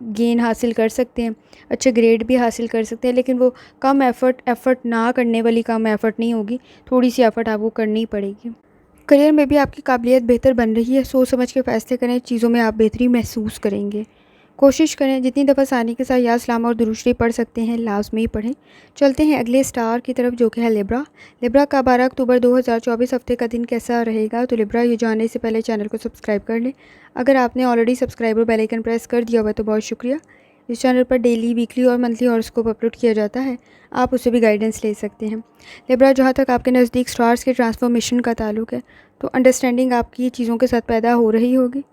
गेन हासिल कर सकते हैं, अच्छे ग्रेड भी हासिल कर सकते हैं, लेकिन वो कम एफ़र्ट ना करने वाली कम एफ़र्ट नहीं होगी, थोड़ी सी एफ़र्ट आपको करनी पड़ेगी। करियर में भी आपकी काबिलियत बेहतर बन रही है, सोच समझ के फ़ैसले करें, चीज़ों में आप बेहतरी महसूस करेंगे। कोशिश करें जितनी दफ़ा आसानी के साथ या सलाम और दुरूद शरीफ पढ़ सकते हैं लाजमी पढ़ें। चलते हैं अगले स्टार की तरफ जो कि है लिब्रा। लिब्रा का 12 अक्टूबर 2024 हफ्ते का दिन कैसा रहेगा? तो लिब्रा ये जानने से पहले चैनल को सब्सक्राइब कर लें। अगर आपने ऑलरेडी सब्सक्राइब और बेल आइकन प्रेस कर दिया हुआ तो बहुत शुक्रिया। इस चैनल पर डेली, वीकली और मंथली हॉरोस्कोप अपलोड किया जाता है, आप उससे भी गाइडेंस ले सकते हैं। लिब्रा, जहाँ तक आपके नज़दीक स्टार्स के ट्रांसफॉर्मेशन का ताल्लुक है, तो अंडरस्टैंडिंग आपकी चीज़ों के साथ पैदा हो रही होगी।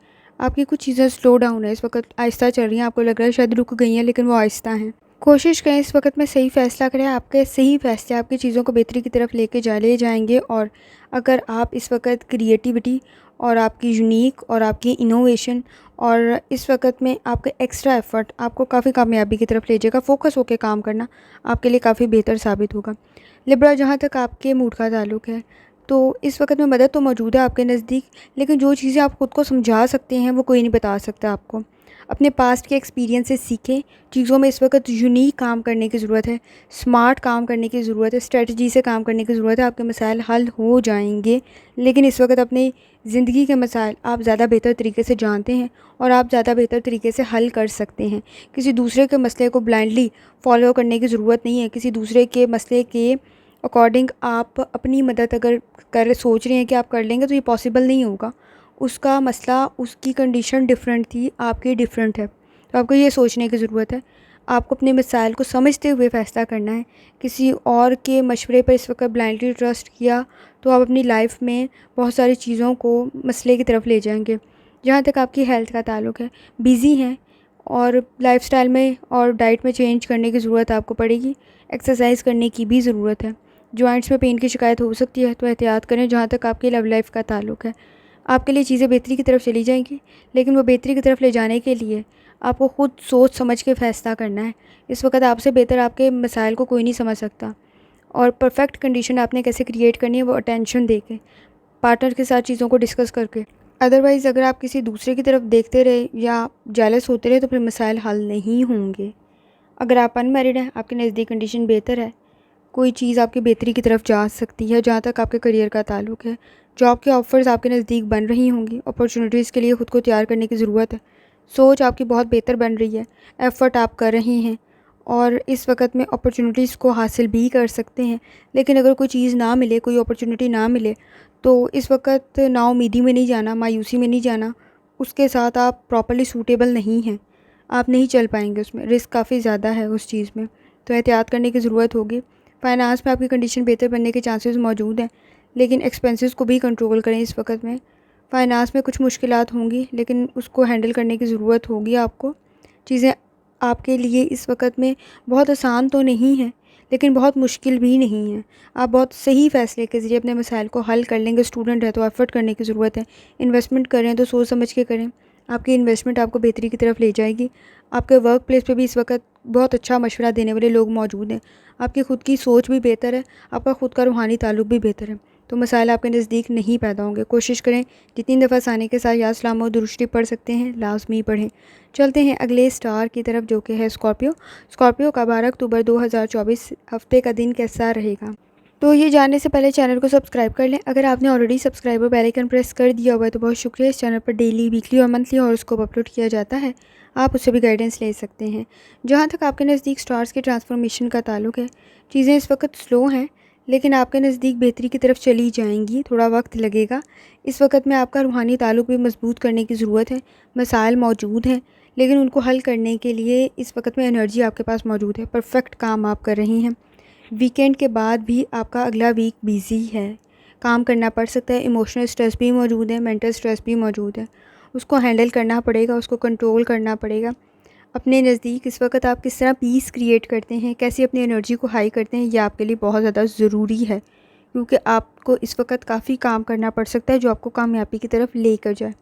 आपकी कुछ चीज़ें स्लो डाउन है, इस वक्त आहिस्ता चल रही हैं, आपको लग रहा है शायद रुक गई हैं, लेकिन वो आहिस्ता हैं। कोशिश करें इस वक्त में सही फ़ैसला करें, आपके सही फ़ैसले आपकी चीज़ों को बेहतरी की तरफ लेके ले जाएंगे। और अगर आप इस वक्त क्रिएटिविटी और आपकी यूनिक और आपकी इनोवेशन और इस वक्त में आपका एक्स्ट्रा एफ़र्ट आपको काफ़ी कामयाबी की तरफ ले जाएगा। फ़ोकस होकर काम करना आपके लिए काफ़ी बेहतर साबित होगा। लिब्रा, जहाँ तक आपके मूड का ताल्लुक है, तो इस वक्त में मदद तो मौजूद है आपके नज़दीक, लेकिन जो चीज़ें आप ख़ुद को समझा सकते हैं वो कोई नहीं बता सकता आपको। अपने पास्ट के एक्सपीरियंस से सीखें। चीज़ों में इस वक्त यूनिक काम करने की ज़रूरत है, स्मार्ट काम करने की ज़रूरत है, स्ट्रेटजी से काम करने की ज़रूरत है। आपके मसाइल हल हो जाएंगे, लेकिन इस वक्त अपनी ज़िंदगी के मसाइल आप ज़्यादा बेहतर तरीके से जानते हैं और आप ज़्यादा बेहतर तरीके से हल कर सकते हैं। किसी दूसरे के मसले को ब्लाइंडली फॉलो करने की ज़रूरत नहीं है। किसी दूसरे के मसले के अकॉर्डिंग आप अपनी मदद अगर सोच रहे हैं कि आप कर लेंगे, तो ये पॉसिबल नहीं होगा। उसका मसला, उसकी कंडीशन डिफरेंट थी, आपकी डिफरेंट है। तो आपको ये सोचने की ज़रूरत है, आपको अपने मसाइल को समझते हुए फ़ैसला करना है। किसी और के मशवरे पर इस वक्त ब्लाइंडली ट्रस्ट किया तो आप अपनी लाइफ में बहुत सारी चीज़ों को मसले की तरफ ले जाएंगे। जहाँ तक आपकी हेल्थ का ताल्लुक है, बिज़ी हैं और लाइफस्टाइल में और डाइट में चेंज करने की ज़रूरत आपको पड़ेगी। एक्सरसाइज करने की भी ज़रूरत है। जॉइंट्स में पेन की शिकायत हो सकती है, तो एहतियात करें। जहाँ तक आपकी लव लाइफ का ताल्लुक है, आपके लिए चीज़ें बेहतरी की तरफ चली जाएंगी, लेकिन वो बेहतरी की तरफ ले जाने के लिए आपको ख़ुद सोच समझ के फ़ैसला करना है। इस वक्त आपसे बेहतर आपके मसाइल को कोई नहीं समझ सकता, और परफेक्ट कंडीशन आपने कैसे क्रिएट करनी है वो अटेंशन दे के, पार्टनर के साथ चीज़ों को डिस्कस करके। अदरवाइज़ अगर आप किसी दूसरे की तरफ देखते रहे या जेलस होते रहे तो फिर मसाइल हल नहीं होंगे। अगर आप अनमैरिड हैं, आपके नज़दीक कंडीशन बेहतर है, कोई चीज़ आपकी बेहतरी की तरफ जा सकती है। जहाँ तक आपके करियर का ताल्लुक है, जॉब के ऑफ़र्स आपके नज़दीक बन रही होंगी। अपॉर्चुनिटीज़ के लिए ख़ुद को तैयार करने की ज़रूरत है। सोच आपकी बहुत बेहतर बन रही है, एफ़र्ट आप कर रहे हैं और इस वक्त में अपॉर्चुनिटीज़ को हासिल भी कर सकते हैं। लेकिन अगर कोई चीज़ ना मिले, कोई अपॉर्चुनिटी ना मिले, तो इस वक्त नाउमीदी में नहीं जाना, मायूसी में नहीं जाना। उसके साथ आप प्रॉपर्ली सूटेबल नहीं हैं, आप नहीं चल पाएंगे उसमें, रिस्क काफ़ी ज़्यादा है उस चीज़ में, तो एहतियात करने की ज़रूरत होगी। फ़ाइनांस में आपकी कंडीशन बेहतर बनने के चांसेस मौजूद हैं, लेकिन एक्सपेंसेस को भी कंट्रोल करें। इस वक्त में फ़ाइनांस में कुछ मुश्किलात होंगी, लेकिन उसको हैंडल करने की ज़रूरत होगी आपको। चीज़ें आपके लिए इस वक्त में बहुत आसान तो नहीं है, लेकिन बहुत मुश्किल भी नहीं है। आप बहुत सही फ़ैसले के ज़रिए अपने मसाइल को हल कर लेंगे। स्टूडेंट है तो एफ़र्ट करने की ज़रूरत है। इन्वेस्टमेंट करें तो सोच समझ के करें, आपकी इन्वेस्टमेंट आपको बेहतरी की तरफ ले जाएगी। आपके वर्क प्लेस पे भी इस वक्त बहुत अच्छा मशवरा देने वाले लोग मौजूद हैं। आपकी ख़ुद की सोच भी बेहतर है, आपका ख़ुद का रूहानी ताल्लुक भी बेहतर है, तो मसाइल आपके नज़दीक नहीं पैदा होंगे। कोशिश करें जितनी दफ़ा आसानी के साथ या सलाम और दुरूद शरीफ पढ़ सकते हैं लाजमी पढ़ें। चलते हैं अगले स्टार की तरफ जो कि है स्कॉर्पियो। स्कॉर्पियो का 12 अक्टूबर 2024 हफ्ते का दिन कैसा रहेगा? तो ये जानने से पहले चैनल को सब्सक्राइब कर लें। अगर आपने ऑलरेडी सब्सक्राइब और बेल आइकन प्रेस कर दिया हुआ है तो बहुत शुक्रिया। इस चैनल पर डेली, वीकली और मंथली हॉरोस्कोप अपलोड किया जाता है, आप उससे भी गाइडेंस ले सकते हैं। जहाँ तक आपके नज़दीक स्टार्स के ट्रांसफॉर्मेशन का ताल्लुक है, चीज़ें इस वक्त स्लो हैं, लेकिन आपके नज़दीक बेहतरी की तरफ चली जाएंगी, थोड़ा वक्त लगेगा। इस वक्त में आपका रूहानी ताल्लुक भी मजबूत करने की ज़रूरत है। मसाइल मौजूद हैं, लेकिन उनको हल करने के लिए इस वक्त में एनर्जी आपके पास मौजूद है। परफेक्ट काम आप कर रही हैं। वीकेंड के बाद भी आपका अगला वीक बिज़ी है, काम करना पड़ सकता है। इमोशनल स्ट्रेस भी मौजूद है, मेंटल स्ट्रेस भी मौजूद है, उसको हैंडल करना पड़ेगा, उसको कंट्रोल करना पड़ेगा। अपने नज़दीक इस वक्त आप किस तरह पीस क्रिएट करते हैं, कैसे अपनी एनर्जी को हाई करते हैं, ये आपके लिए बहुत ज़्यादा ज़रूरी है, क्योंकि आपको इस वक्त काफ़ी काम करना पड़ सकता है जो आपको कामयाबी की तरफ लेकर जाए।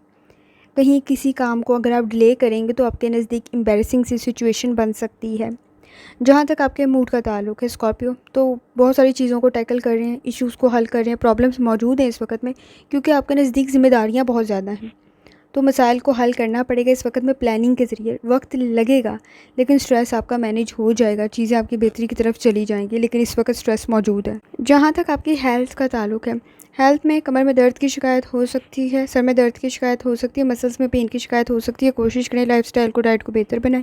कहीं किसी काम को अगर आप डिले करेंगे तो आपके नज़दीक एम्बैरेसिंग सी सिचुएशन बन सकती है। जहाँ तक आपके मूड का ताल्लुक़ है स्कॉर्पियो, तो बहुत सारी चीज़ों को टैकल कर रहे हैं, इश्यूज़ को हल कर रहे हैं, प्रॉब्लम्स मौजूद हैं इस वक़्त में, क्योंकि आपके नज़दीक ज़िम्मेदारियाँ बहुत ज़्यादा हैं। तो मसाइल को हल करना पड़ेगा इस वक़्त में प्लानिंग के ज़रिए। वक्त लगेगा, लेकिन स्ट्रेस आपका मैनेज हो जाएगा, चीज़ें आपकी बेहतरी की तरफ चली जाएंगी, लेकिन इस वक्त स्ट्रेस मौजूद है। जहाँ तक आपकी हेल्थ का ताल्लुक़ है, हेल्थ में कमर में दर्द की शिकायत हो सकती है, सर में दर्द की शिकायत हो सकती है, मसल्स में पेन की शिकायत हो सकती है। कोशिश करें लाइफस्टाइल को, डाइट को बेहतर बनाएं।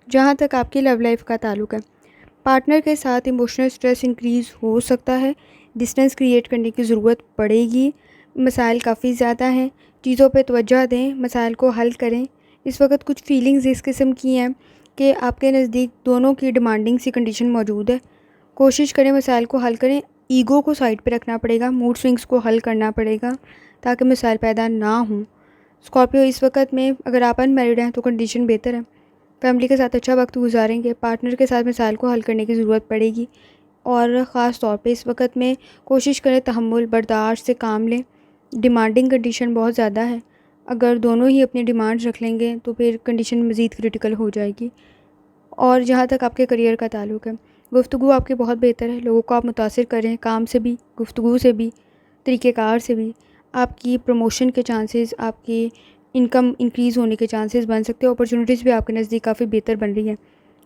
जहाँ तक आपकी लव लाइफ का ताल्लुक़ है, पार्टनर के साथ इमोशनल स्ट्रेस इंक्रीज़ हो सकता है, डिस्टेंस क्रिएट करने की ज़रूरत पड़ेगी। मसाइल काफ़ी ज़्यादा हैं, चीज़ों पे तवज्जो दें, मसाइल को हल करें। इस वक्त कुछ फीलिंग्स इस किस्म की हैं कि आपके नज़दीक दोनों की डिमांडिंग सी कंडीशन मौजूद है। कोशिश करें मसाइल को हल करें, ईगो को साइड पे रखना पड़ेगा, मूड स्विंग्स को हल करना पड़ेगा ताकि मसाइल पैदा ना हों। स्कॉर्पियो, इस वक्त में अगर आप अनमैरिड हैं तो कंडीशन बेहतर है, फैमिली के साथ अच्छा वक्त गुजारेंगे। पार्टनर के साथ मसाइल को हल करने की ज़रूरत पड़ेगी और ख़ास तौर पे इस वक्त में कोशिश करें तहम्मुल, बर्दाश्त से काम लें। डिमांडिंग कंडीशन बहुत ज़्यादा है, अगर दोनों ही अपनी डिमांड्स रख लेंगे तो फिर कंडीशन मज़ीद क्रिटिकल हो जाएगी। और जहाँ तक आपके करियर का ताल्लुक़ है, गुफ्तगू आपकी बहुत बेहतर है, लोगों को आप मुतासिर कर रहे हैं, काम से भी, गुफ्तगू से भी, तरीक़ेकार से भी। आपकी प्रमोशन के चांसेस, आपकी इनकम इंक्रीज़ होने के चांसेस बन सकते हैं। अपॉर्चुनिटीज़ भी आपके नज़दीक काफ़ी बेहतर बन रही हैं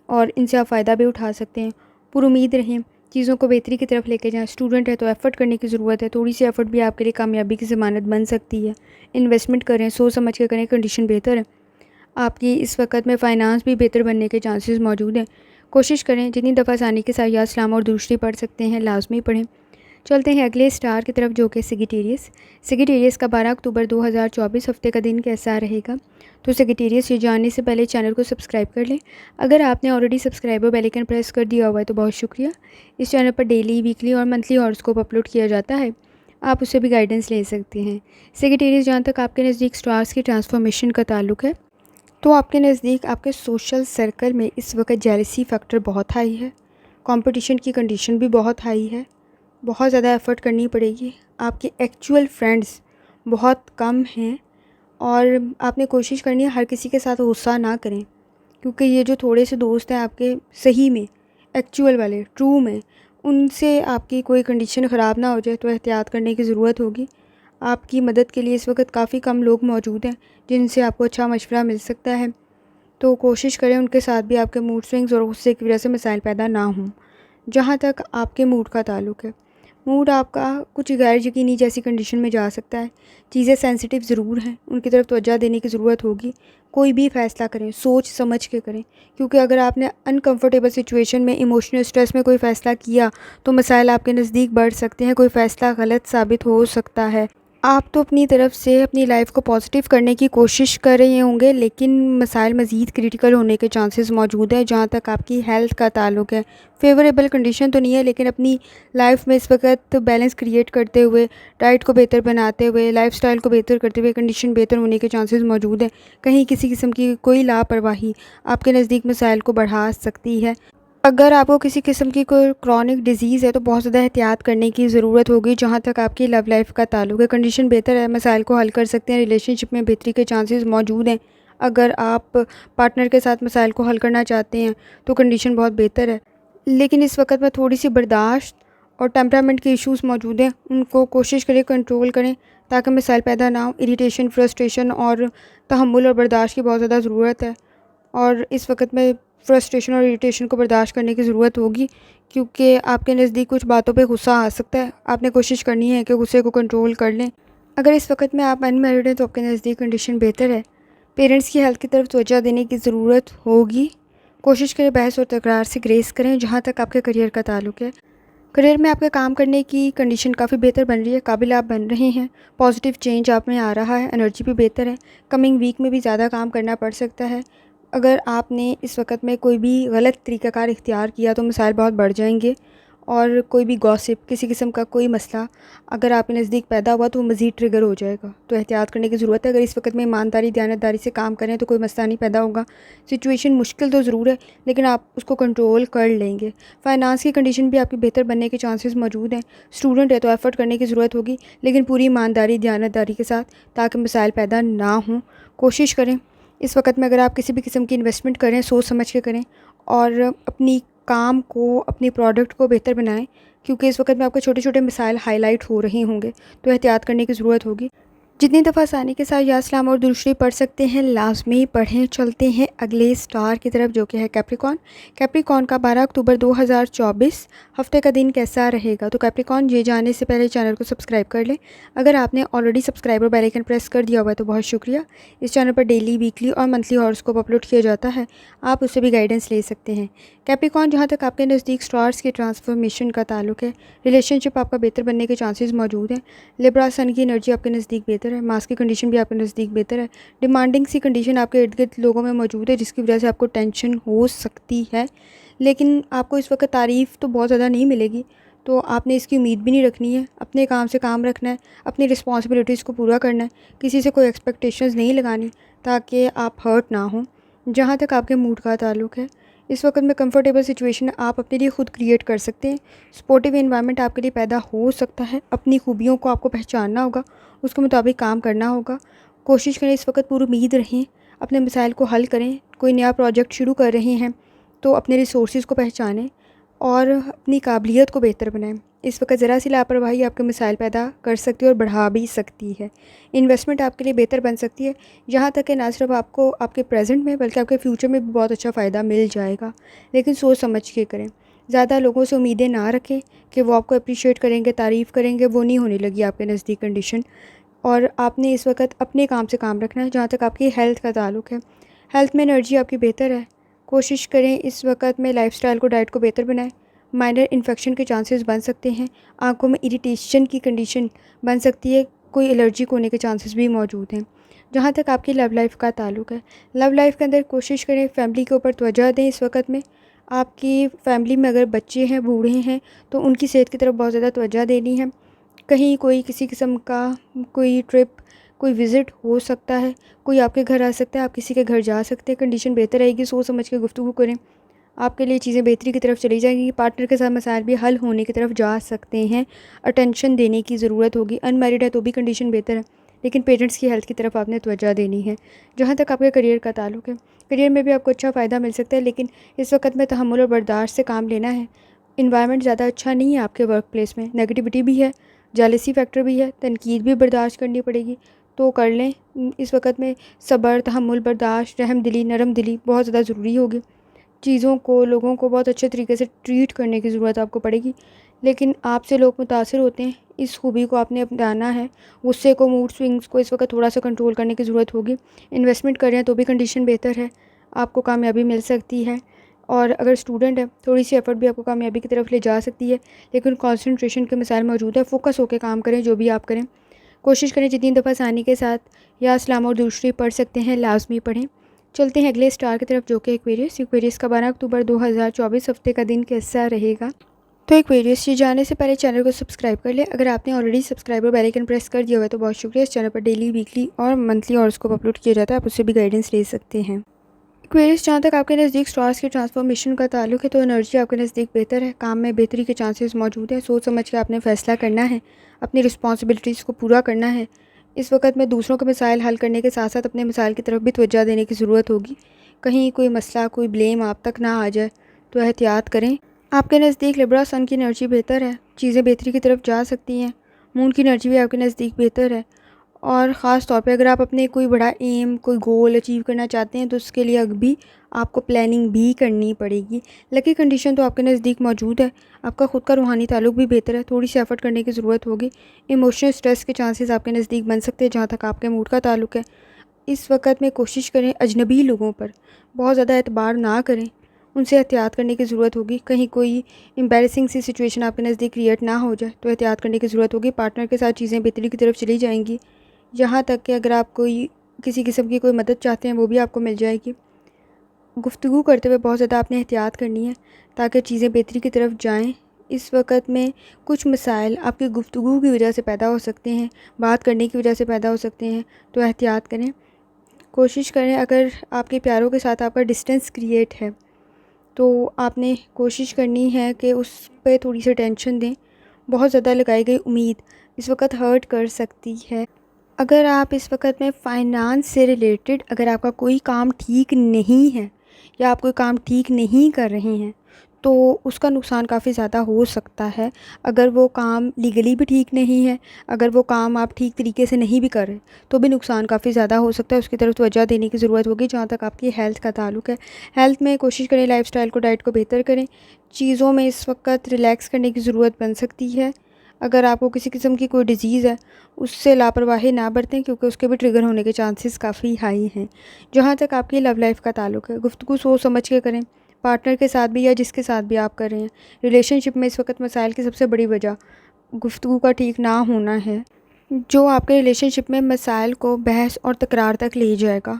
और इनसे आप फ़ायदा भी उठा सकते हैं। पुरुमीद रहें, चीज़ों को बेहतरी की तरफ लेके जाएँ। स्टूडेंट है तो एफ़र्ट करने की ज़रूरत है, थोड़ी सी एफ़र्ट भी आपके लिए कामयाबी की ज़मानत बन सकती है। इन्वेस्टमेंट करें, सोच समझ के करें, कंडीशन बेहतर है। आपकी इस वक्त में फ़ाइनेंस भी बेहतर बनने के चांसेस मौजूद हैं। कोशिश करें जितनी दफ़ा आसानी के साथ याद, सलाम और दूसरी पढ़ सकते हैं लाजमी पढ़ें। चलते हैं अगले स्टार की तरफ जो कि सेजिटेरियस। सेजिटेरियस का 12 अक्टूबर 2024 हफ्ते का दिन कैसा रहेगा। तो सेजिटेरियस, ये जानने से पहले चैनल को सब्सक्राइब कर लें। अगर आपने ऑलरेडी सब्सक्राइब और बेल आइकन प्रेस कर दिया हुआ है तो बहुत शुक्रिया। इस चैनल पर डेली, वीकली और मंथली हॉरोस्कोप अपलोड किया जाता है, आप उससे भी गाइडेंस ले सकते हैं। सेजिटेरियस, जहाँ तक आपके नज़दीक स्टार्स की ट्रांसफॉर्मेशन का ताल्लुक़ है, तो आपके नज़दीक आपके सोशल सर्कल में इस वक्त जेलसी फैक्टर बहुत हाई है, कंपटीशन की कंडीशन भी बहुत हाई है, बहुत ज़्यादा एफ़र्ट करनी पड़ेगी। आपके एक्चुअल फ्रेंड्स बहुत कम हैं और आपने कोशिश करनी है हर किसी के साथ गुस्सा ना करें, क्योंकि ये जो थोड़े से दोस्त हैं आपके सही में, एक्चुअल वाले, ट्रू में, उनसे आपकी कोई कंडीशन ख़राब ना हो जाए तो एहतियात करने की ज़रूरत होगी। आपकी मदद के लिए इस वक्त काफ़ी कम लोग मौजूद हैं जिनसे आपको अच्छा मशवरा मिल सकता है, तो कोशिश करें उनके साथ भी आपके मूड स्विंग्स और गुस्से की वजह से मसाइल पैदा ना हों। जहाँ तक आपके मूड का ताल्लुक़ है, मूड आपका कुछ गैर यकीनी जैसी कंडीशन में जा सकता है। चीज़ें सेंसिटिव ज़रूर हैं, उनकी तरफ तवज्जो देने की ज़रूरत होगी। कोई भी फ़ैसला करें सोच समझ के करें, क्योंकि अगर आपने अनकंफर्टेबल सिचुएशन में, इमोशनल स्ट्रेस में कोई फ़ैसला किया तो मसाइल आपके नज़दीक बढ़ सकते हैं, कोई फ़ैसला गलत साबित हो सकता है। आप तो अपनी तरफ से अपनी लाइफ को पॉजिटिव करने की कोशिश कर रहे होंगे, लेकिन मसाइल मज़ीद क्रिटिकल होने के चांसेस मौजूद हैं। जहाँ तक आपकी हेल्थ का ताल्लुक़ है, फेवरेबल कंडीशन तो नहीं है, लेकिन अपनी लाइफ में इस वक्त बैलेंस क्रिएट करते हुए, डाइट को बेहतर बनाते हुए, लाइफस्टाइल को बेहतर करते हुए कंडीशन बेहतर होने के चांसेस मौजूद हैं। कहीं किसी किस्म की कोई लापरवाही आपके नज़दीक मसाइल को बढ़ा सकती है। अगर आपको किसी किस्म की कोई क्रॉनिक डिजीज़ है तो बहुत ज़्यादा एहतियात करने की ज़रूरत होगी। जहाँ तक आपकी लव लाइफ का ताल्लुक़ है, कंडीशन बेहतर है, मसाइल को हल कर सकते हैं, रिलेशनशिप में बेहतरी के चांसेस मौजूद हैं। अगर आप पार्टनर के साथ मसाइल को हल करना चाहते हैं तो कंडीशन बहुत बेहतर है, लेकिन इस वक्त में थोड़ी सी बर्दाश्त और टेम्परामेंट के इश्यूज़ मौजूद हैं, उनको कोशिश करें कंट्रोल करें ताकि मसाइल पैदा ना हो। इरिटेशन, फ्रस्ट्रेशन और तहम्मुल और बर्दाश्त की बहुत ज़्यादा ज़रूरत है, और इस वक्त में फ्रस्ट्रेशन और इरिटेशन को बर्दाश्त करने की ज़रूरत होगी, क्योंकि आपके नज़दीक कुछ बातों पे गुस्सा आ सकता है। आपने कोशिश करनी है कि गुस्से को कंट्रोल कर लें। अगर इस वक्त में आप अनमैरिड हैं तो आपके नज़दीक कंडीशन बेहतर है। पेरेंट्स की हेल्थ की तरफ तवज्जो देने की ज़रूरत होगी। कोशिश करें बहस और तकरार से ग्रेस करें। जहाँ तक आपके करियर का ताल्लुक़ है, करियर में आपके काम करने की कंडीशन काफ़ी बेहतर बन रही है, काबिल आप बन रहे हैं, पॉजिटिव चेंज आप में आ रहा है, एनर्जी भी बेहतर है। कमिंग वीक में भी ज़्यादा काम करना पड़ सकता है। अगर आपने इस वक्त में कोई भी गलत तरीक़ाकार इख्तियार किया तो मसाइल बहुत बढ़ जाएंगे, और कोई भी गॉसिप, किसी किस्म का कोई मसला अगर आपके नज़दीक पैदा हुआ तो वो मज़ीद ट्रिगर हो जाएगा, तो एहतियात करने की ज़रूरत है। अगर इस वक्त में ईमानदारी, दयानतदारी से काम करें तो कोई मसला नहीं पैदा होगा। सिचुएशन मुश्किल तो ज़रूर है, लेकिन आप उसको कंट्रोल कर लेंगे। फाइनेंस की कंडीशन भी आपकी बेहतर बनने के चांसेस मौजूद हैं। स्टूडेंट है तो एफ़र्ट करने की ज़रूरत होगी, लेकिन पूरी ईमानदारी, दयानतदारी के साथ, ताकि मसाइल पैदा ना हों। कोशिश करें इस वक्त में अगर आप किसी भी किस्म की इन्वेस्टमेंट करें, सोच समझ के करें और अपनी काम को, अपनी प्रोडक्ट को बेहतर बनाएं, क्योंकि इस वक्त में आपको छोटे छोटे मिसाइल हाईलाइट हो रही होंगे, तो एहतियात करने की ज़रूरत होगी। जितनी दफ़ा आसानी के साथ या सलाम और दुरूद शरीफ पढ़ सकते हैं लाजमी पढ़ें। चलते हैं अगले स्टार की तरफ, जो कि है कैप्रिकॉर्न। कैप्रिकॉर्न का 12 अक्टूबर 2024 हफ्ते का दिन कैसा रहेगा। तो कैप्रिकॉर्न, ये जानने से पहले चैनल को सब्सक्राइब कर लें। अगर आपने ऑलरेडी सब्सक्राइब और बेल आइकन प्रेस कर दिया हुआ है तो बहुत शुक्रिया। इस चैनल पर डेली, वीकली और मंथली हॉरोस्कोप अपलोड किया जाता है, आप उससे भी गाइडेंस ले सकते हैं। कैप्रिकॉर्न, जहाँ तक आपके नज़दीक स्टार्स की ट्रांसफॉर्मेशन का ताल्लुक है, रिलेशनशिप आपका बेहतर बनने के चांसेस मौजूद हैं। लिब्रा, सन की एनर्जी आपके नज़दीक बेहतर है। मास की कंडीशन भी आपके नज़दीक बेहतर है। डिमांडिंग सी कंडीशन आपके इर्द गिर्द लोगों में मौजूद है, जिसकी वजह से आपको टेंशन हो सकती है, लेकिन आपको इस वक्त तारीफ़ तो बहुत ज़्यादा नहीं मिलेगी, तो आपने इसकी उम्मीद भी नहीं रखनी है। अपने काम से काम रखना है, अपनी रिस्पॉन्सिबिलिटीज़ को पूरा करना है, किसी से कोई एक्सपेक्टेशंस नहीं लगानी ताकि आप हर्ट ना हों। जहाँ तक आपके मूड का ताल्लुक है, इस वक्त में कंफर्टेबल सिचुएशन आप अपने लिए खुद क्रिएट कर सकते हैं। सपोर्टिव एनवायरनमेंट आपके लिए पैदा हो सकता है। अपनी खूबियों को आपको पहचानना होगा, उसके मुताबिक काम करना होगा। कोशिश करें, इस वक्त पूरी उम्मीद रहें, अपने मसाइल को हल करें। कोई नया प्रोजेक्ट शुरू कर रहे हैं तो अपने रिसोर्सेज को पहचानें और अपनी काबिलियत को बेहतर बनाएं। इस वक्त ज़रा सी लापरवाही आपके मसाइल पैदा कर सकती है और बढ़ा भी सकती है। इन्वेस्टमेंट आपके लिए बेहतर बन सकती है, जहाँ तक कि ना सिर्फ आपको आपके प्रेजेंट में बल्कि आपके फ्यूचर में भी बहुत अच्छा फ़ायदा मिल जाएगा, लेकिन सोच समझ के करें। ज़्यादा लोगों से उम्मीदें ना रखें कि वो आपको अप्रिशिएट करेंगे, तारीफ़ करेंगे, वो नहीं होने लगी आपके नज़दीक कंडीशन। और आपने इस वक्त अपने काम से काम रखना है। जहाँ तक आपकी हेल्थ का ताल्लुक है, हेल्थ में एनर्जी आपकी बेहतर है। कोशिश करें इस वक्त में लाइफस्टाइल को, डाइट को बेहतर बनाएं। माइनर इन्फेक्शन के चांसेस बन सकते हैं, आंखों में इरिटेशन की कंडीशन बन सकती है, कोई एलर्जिक होने के चांसेस भी मौजूद हैं। जहाँ तक आपकी लव लाइफ का ताल्लुक है, लव लाइफ के अंदर कोशिश करें फैमिली के ऊपर तवज्जो दें। इस वक्त में आपकी फैमिली में अगर बच्चे हैं, बूढ़े हैं, तो उनकी सेहत की तरफ बहुत ज़्यादा तवज्जो देनी है। कहीं कोई किसी किस्म का कोई ट्रिप, कोई विज़िट हो सकता है, कोई आपके घर आ सकता है, आप किसी के घर जा सकते हैं। कंडीशन बेहतर रहेगी, सोच समझ के गुफ्तगू करें, आपके लिए चीज़ें बेहतरी की तरफ चली जाएंगी। पार्टनर के साथ मसाइल भी हल होने की तरफ जा सकते हैं। अटेंशन देने की ज़रूरत होगी। अनमैरिड है तो भी कंडीशन बेहतर है, लेकिन पेरेंट्स की हेल्थ की तरफ आपने तवज्जो देनी है। जहाँ तक आपके करियर का ताल्लुक है, करियर में भी आपको अच्छा फ़ायदा मिल सकता है, लेकिन इस वक्त में तहम्मुल और बर्दाश्त से काम लेना है। इन्वायरमेंट ज़्यादा अच्छा नहीं है आपके वर्क प्लेस में, नेगेटिविटी भी है, जेलसी फैक्टर भी है, तनकीद भी बर्दाश्त करनी पड़ेगी, तो कर लें। इस वक्त में सब्र, तहम्मुल, बर्दाश्त, रहम दिली, नरम दिली बहुत ज़्यादा ज़रूरी होगी। चीज़ों को, लोगों को बहुत अच्छे तरीके से ट्रीट करने की ज़रूरत आपको पड़ेगी, लेकिन आपसे लोग मुतासिर होते हैं, इस खूबी को आपने अपनाना है। गुस्से को, मूड स्विंग्स को इस वक्त थोड़ा सा कंट्रोल करने की ज़रूरत होगी। इन्वेस्टमेंट कर रहे हैं तो भी कंडीशन बेहतर है, आपको कामयाबी मिल सकती है। और अगर स्टूडेंट है, थोड़ी सी एफर्ट भी आपको कामयाबी की तरफ ले जा सकती है, लेकिन कंसंट्रेशन के मिसाइल मौजूद है। फोकस होकर काम करें, जो भी आप करें। कोशिश करें जितनी दफ़ा आसानी के साथ या सलाम और दूसरी पढ़ सकते हैं लाजमी पढ़ें। चलते हैं अगले स्टार की तरफ, जो कि एक्वेरियस। एक्वेरियस का 12 अक्टूबर 2024 हफ्ते का दिन कैसा रहेगा। तो एक्वेरियस, ये जाने से पहले चैनल को सब्सक्राइब कर लें। अगर आपने ऑलरेडी सब्सक्राइब और बेल आइकन प्रेस कर दिया हुआ है तो बहुत शुक्रिया। इस चैनल पर डेली, वीकली और मंथली हॉरोस्कोप अपलोड किया जाता है, आप उससे भी गाइडेंस ले सकते हैं। एक्वेरियस, जहाँ तक आपके नज़दीक स्टार्स के ट्रांसफॉर्मेशन का ताल्लुक है, तो एनर्जी आपके नज़दीक बेहतर है। काम में बेहतरी के चांसेस मौजूद हैं। सोच समझ के आपने फ़ैसला करना है, अपनी रिस्पॉन्सिबिलिटीज़ को पूरा करना है। इस वक्त में दूसरों के मसाइल हल करने के साथ साथ अपने मसाइल की तरफ भी तवज्जो देने की ज़रूरत होगी। कहीं कोई मसला, कोई ब्लेम आप तक ना आ जाए, तो एहतियात करें। आपके नज़दीक लिब्रा, सन की एनर्जी बेहतर है, चीज़ें बेहतरी की तरफ जा सकती हैं। मून की एनर्जी भी आपके नज़दीक बेहतर है, और ख़ास तौर पे अगर आप अपने कोई बड़ा एम, कोई गोल अचीव करना चाहते हैं, तो उसके लिए अभी आपको प्लानिंग भी करनी पड़ेगी। लकी कंडीशन तो आपके नज़दीक मौजूद है। आपका ख़ुद का रूहानी ताल्लुक भी बेहतर है, थोड़ी सी एफर्ट करने की ज़रूरत होगी। इमोशनल स्ट्रेस के चांसेस आपके नज़दीक बन सकते हैं। जहाँ तक आपके मूड का ताल्लुक है, इस वक्त में कोशिश करें अजनबी लोगों पर बहुत ज़्यादा एतबार ना करें, उनसे एहतियात करने की ज़रूरत होगी। कहीं कोई एम्बैरेसिंग सी सिचुएशन आपके नज़दीक क्रिएट ना हो जाए, तो एहतियात करने की ज़रूरत होगी। पार्टनर के साथ चीज़ें बेहतरी की तरफ चली जाएंगी। यहाँ तक कि अगर आप कोई किसी किस्म की कोई मदद चाहते हैं, वो भी आपको मिल जाएगी। गुफ्तगू करते हुए बहुत ज़्यादा आपने एहतियात करनी है, ताकि चीज़ें बेहतरी की तरफ जाएं। इस वक्त में कुछ मसाइल आपकी गुफ्तगू की वजह से पैदा हो सकते हैं, बात करने की वजह से पैदा हो सकते हैं, तो एहतियात करें। कोशिश करें, अगर आपके प्यारों के साथ आपका डिस्टेंस क्रिएट है, तो आपने कोशिश करनी है कि उस पे थोड़ी सी टेंशन दें। बहुत ज़्यादा लगाई गई उम्मीद इस वक्त हर्ट कर सकती है। अगर आप इस वक्त में फ़ाइनेंस से रिलेटेड अगर आपका कोई काम ठीक नहीं है या आप कोई काम ठीक नहीं कर रहे हैं, तो उसका नुकसान काफ़ी ज़्यादा हो सकता है। अगर वो काम लीगली भी ठीक नहीं है, अगर वो काम आप ठीक तरीके से नहीं भी कर रहे, तो भी नुकसान काफ़ी ज़्यादा हो सकता है। उसकी तरफ तवज्जो देने की ज़रूरत होगी। जहाँ तक आपकी हेल्थ का ताल्लुक है, हेल्थ में कोशिश करें लाइफ़स्टाइल को, डाइट को बेहतर करें। चीज़ों में इस वक्त रिलैक्स करने की ज़रूरत बन सकती है। अगर आपको किसी किस्म की कोई डिज़ीज़ है, उससे लापरवाही ना बरतें, क्योंकि उसके भी ट्रिगर होने के चांसेस काफ़ी हाई हैं। जहाँ तक आपकी लव लाइफ़ का ताल्लुक है, गुफ्तगू सोच समझ के करें, पार्टनर के साथ भी या जिसके साथ भी आप कर रहे हैं। रिलेशनशिप में इस वक्त मसाइल की सबसे बड़ी वजह गुफ्तगू का ठीक ना होना है, जो आपके रिलेशनशिप में मसाइल को बहस और तकरार तक ले जाएगा।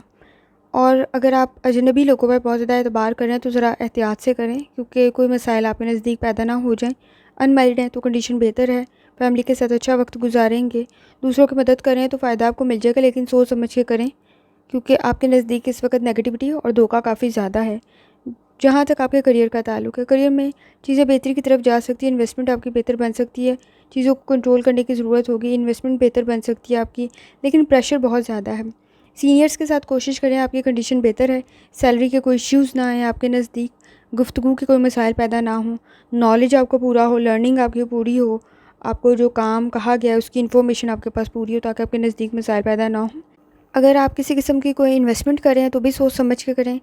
और अगर आप अजनबी लोगों पर बहुत ज़्यादा एतबार कर रहे हैं, तो ज़रा एहतियात से करें, क्योंकि कोई मसाइल आपके नज़दीक पैदा ना हो जाएं। अनमैरिड हैं तो कंडीशन बेहतर है, फैमिली के साथ अच्छा वक्त गुजारेंगे, दूसरों की मदद करें तो फ़ायदा आपको मिल जाएगा, लेकिन सोच समझ के करें, क्योंकि आपके नज़दीक इस वक्त नेगेटिविटी और धोखा काफ़ी ज़्यादा है। जहाँ तक आपके करियर का ताल्लुक है, करियर में चीज़ें बेहतरी की तरफ जा सकती है, इन्वेस्टमेंट आपकी बेहतर बन सकती है, चीज़ों को कंट्रोल करने की ज़रूरत होगी, इन्वेस्टमेंट बेहतर बन सकती है आपकी, लेकिन प्रेशर बहुत ज़्यादा है। सीनियर्स के साथ कोशिश करें, आपकी कंडीशन बेहतर है, सैलरी के कोई इश्यूज़ ना आएँ आपके नज़दीक, गुफ्तगू के कोई मसाइल पैदा ना हों, नॉलेज आपको पूरा हो, लर्निंग आपकी पूरी हो, आपको जो काम कहा गया है उसकी इन्फॉर्मेशन आपके पास पूरी हो, ताकि आपके नज़दीक मसाइल पैदा ना हों। अगर आप किसी किस्म की कोई इन्वेस्टमेंट कर रहे हैं, तो भी सोच समझ के करें,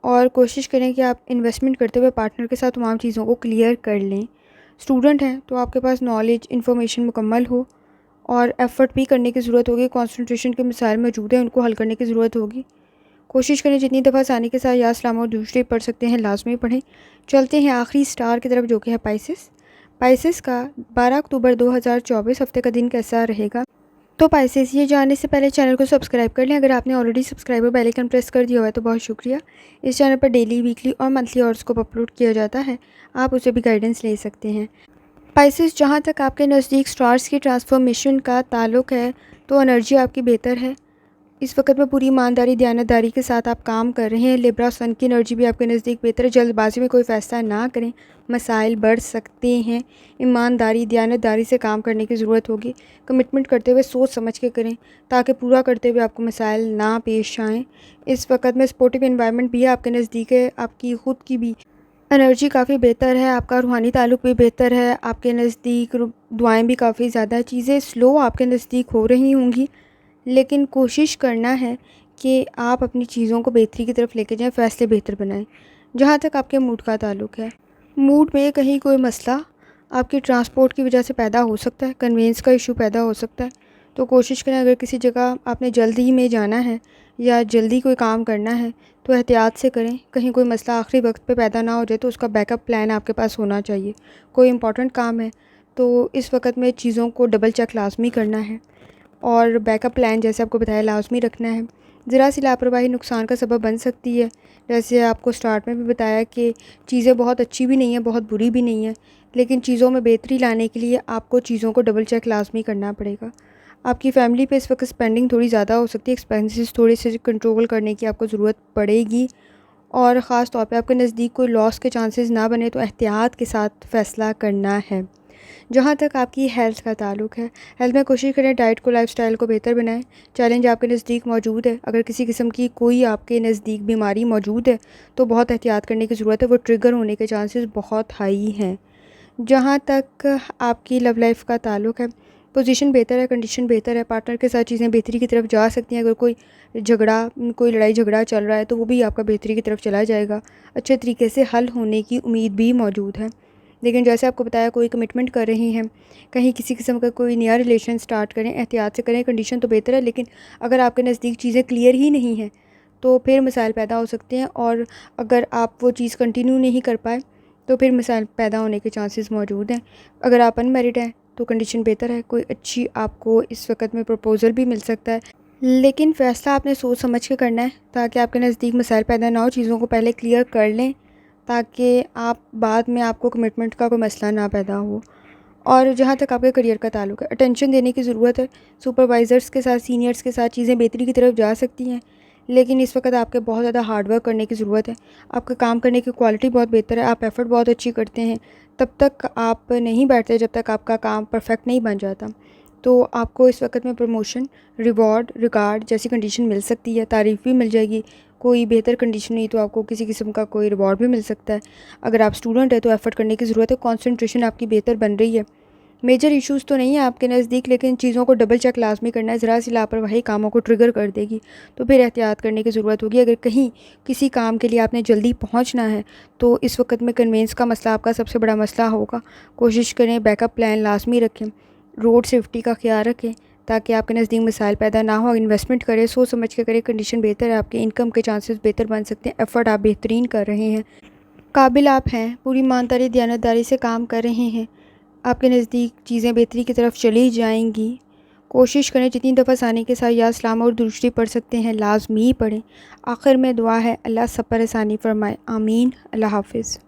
और कोशिश करें कि आप इन्वेस्टमेंट करते हुए पार्टनर के साथ तमाम चीज़ों को क्लियर कर लें। स्टूडेंट हैं तो आपके पास नॉलेज इन्फॉर्मेशन मुकम्मल हो, और एफ़र्ट भी करने की ज़रूरत होगी, कंसंट्रेशन के मसाइल मौजूद हैं, उनको हल करने की ज़रूरत होगी। कोशिश करें जितनी दफ़ा आसानी के साथ या सलाम और दूसरे पढ़ सकते हैं लाजमी पढ़ें। चलते हैं आखिरी स्टार की तरफ, जो कि है पाइसेस। पाइसेस का 12 अक्टूबर 2024 हफ्ते का दिन कैसा रहेगा? तो पाइसेस, ये जानने से पहले चैनल को सब्सक्राइब कर लें। अगर आपने ऑलरेडी सब्सक्राइब और बेल आइकन प्रेस कर दिया हुआ है तो बहुत शुक्रिया। इस चैनल पर डेली, वीकली और मंथली हॉरोस्कोप अपलोड किया जाता है, आप उसे भी गाइडेंस ले सकते हैं। पाइसेस, जहाँ तक आपके नज़दीक स्टार्स की ट्रांसफॉर्मेशन का ताल्लुक है, तो एनर्जी आपकी बेहतर है। इस वक्त में पूरी ईमानदारी, दयानतदारी के साथ आप काम कर रहे हैं। लिब्रा सन की एनर्जी भी आपके नज़दीक बेहतर है। जल्दबाजी में कोई फ़ैसला ना करें, मसाइल बढ़ सकते हैं। ईमानदारी, दयानतदारी से काम करने की ज़रूरत होगी। कमिटमेंट करते हुए सोच समझ के करें, ताकि पूरा करते हुए आपको मसाइल ना पेश आएँ। इस वक्त में सपोर्टिव एनवायरनमेंट भी आपके नज़दीक है। आपकी ख़ुद की भी एनर्जी काफ़ी बेहतर है, आपका रूहानी ताल्लुक भी बेहतर है, आपके नज़दीक दुआएँ भी काफ़ी ज़्यादा। चीज़ें स्लो आपके नज़दीक हो रही होंगी, लेकिन कोशिश करना है कि आप अपनी चीज़ों को बेहतरी की तरफ लेके जाएँ, फ़ैसले बेहतर बनाएँ। जहाँ तक आपके मूड का ताल्लुक है, मूड में कहीं कोई मसला आपकी ट्रांसपोर्ट की वजह से पैदा हो सकता है, कन्वेंस का इशू पैदा हो सकता है। तो कोशिश करें, अगर किसी जगह आपने जल्दी में जाना है या जल्दी कोई काम करना है, तो एहतियात से करें, कहीं कोई मसला आखिरी वक्त पे पैदा ना हो जाए, तो उसका बैकअप प्लान आपके पास होना चाहिए। कोई इंपॉर्टेंट काम है तो इस वक्त में चीज़ों को डबल चेक लाजमी करना है, और बैकअप प्लान जैसे आपको बताया लाजमी रखना है। ज़रा सी लापरवाही नुकसान का सबब बन सकती है। जैसे आपको स्टार्ट में भी बताया कि चीज़ें बहुत अच्छी भी नहीं है, बहुत बुरी भी नहीं है, लेकिन चीज़ों में बेहतरी लाने के लिए आपको चीज़ों को डबल चेक लाजमी करना पड़ेगा। आपकी फ़ैमिली पे इस वक्त स्पेंडिंग थोड़ी ज़्यादा हो सकती है, एक्सपेंसेस थोड़े से कंट्रोल करने की आपको ज़रूरत पड़ेगी, और ख़ास तौर पे आपके नज़दीक कोई लॉस के चांसेस ना बने, तो एहतियात के साथ फ़ैसला करना है। जहाँ तक आपकी हेल्थ का ताल्लुक है, हेल्थ में कोशिश करें डाइट को, लाइफ़स्टाइल को बेहतर बनाएं। चैलेंज आपके नज़दीक मौजूद है, अगर किसी किस्म की कोई आपके नज़दीक बीमारी मौजूद है, तो बहुत एहतियात करने की ज़रूरत है, वो ट्रिगर होने के चांसेस बहुत हाई हैं। जहाँ तक आपकी लव लाइफ़ का ताल्लुक है, पोजीशन बेहतर है, कंडीशन बेहतर है, पार्टनर के साथ चीज़ें बेहतरी की तरफ जा सकती हैं। अगर कोई लड़ाई झगड़ा चल रहा है, तो वो भी आपका बेहतरी की तरफ चला जाएगा, अच्छे तरीके से हल होने की उम्मीद भी मौजूद है। लेकिन जैसे आपको बताया, कोई कमिटमेंट कर रही हैं, कहीं किसी किस्म का कोई नया रिलेशन स्टार्ट करें, एहतियात से करें। कंडीशन तो बेहतर है, लेकिन अगर आपके नज़दीक चीज़ें क्लियर ही नहीं हैं, तो फिर मसाइल पैदा हो सकते हैं, और अगर आप वो चीज़ कंटिन्यू नहीं कर पाए, तो फिर मसाइल पैदा होने के चांसेस मौजूद हैं। अगर आप अनमैरिड हैं तो कंडीशन बेहतर है, कोई अच्छी आपको इस वक्त में प्रपोज़ल भी मिल सकता है, लेकिन फ़ैसला आपने सोच समझ के करना है, ताकि आपके नज़दीक मसाइल पैदा ना हो। चीज़ों को पहले क्लियर कर लें, ताकि आप बाद में आपको कमिटमेंट का कोई मसला ना पैदा हो। और जहाँ तक आपके करियर का ताल्लुक है, अटेंशन देने की ज़रूरत है। सुपरवाइज़र्स के साथ, सीनियर्स के साथ चीज़ें बेहतरी की तरफ जा सकती हैं, लेकिन इस वक्त आपके बहुत ज़्यादा हार्ड वर्क करने की ज़रूरत है। आपका काम करने की क्वालिटी बहुत बेहतर है, आप एफ़र्ट बहुत अच्छी करते हैं, तब तक आप नहीं बैठते जब तक आपका काम परफेक्ट नहीं बन जाता। तो आपको इस वक्त में प्रमोशन, रिवॉर्ड, रिगार्ड जैसी कंडीशन मिल सकती है, तारीफ़ भी मिल जाएगी। कोई बेहतर कंडीशन नहीं तो आपको किसी किस्म का कोई रिवॉर्ड भी मिल सकता है। अगर आप स्टूडेंट है तो एफ़र्ट करने की ज़रूरत है, कंसंट्रेशन आपकी बेहतर बन रही है। मेजर इश्यूज़ तो नहीं है आपके नज़दीक, लेकिन चीज़ों को डबल चेक लाज़मी करना है। ज़रा सी लापरवाही कामों को ट्रिगर कर देगी, तो फिर एहतियात करने की ज़रूरत होगी। अगर कहीं किसी काम के लिए आपने जल्दी पहुंचना है तो इस वक्त में कन्वेंस का मसला आपका सबसे बड़ा मसला होगा। कोशिश करें बैकअप प्लान लाज़मी रखें, रोड सेफ्टी का ख्याल रखें ताकि आपके नज़दीक मिसाइल पैदा ना हो। इन्वेस्टमेंट करें, सोच समझ के करें, कंडीशन बेहतर है, आपके इनकम के चांसेस बेहतर बन सकते हैं। एफ़र्ट आप बेहतरीन कर रहे हैं, काबिल आप हैं, पूरी ईमानदारी दयानतदारी से काम कर रहे हैं। आपके नज़दीक चीज़ें बेहतरी की तरफ चली जाएंगी। कोशिश करें जितनी दफ़ा आसानी के साथ या सलाम और दुरुस्ती पढ़ सकते हैं लाजमी पढ़ें। आखिर में दुआ है अल्लाह सब पर आसानी फरमाए। आमीन। अल्लाह हाफ़िज़।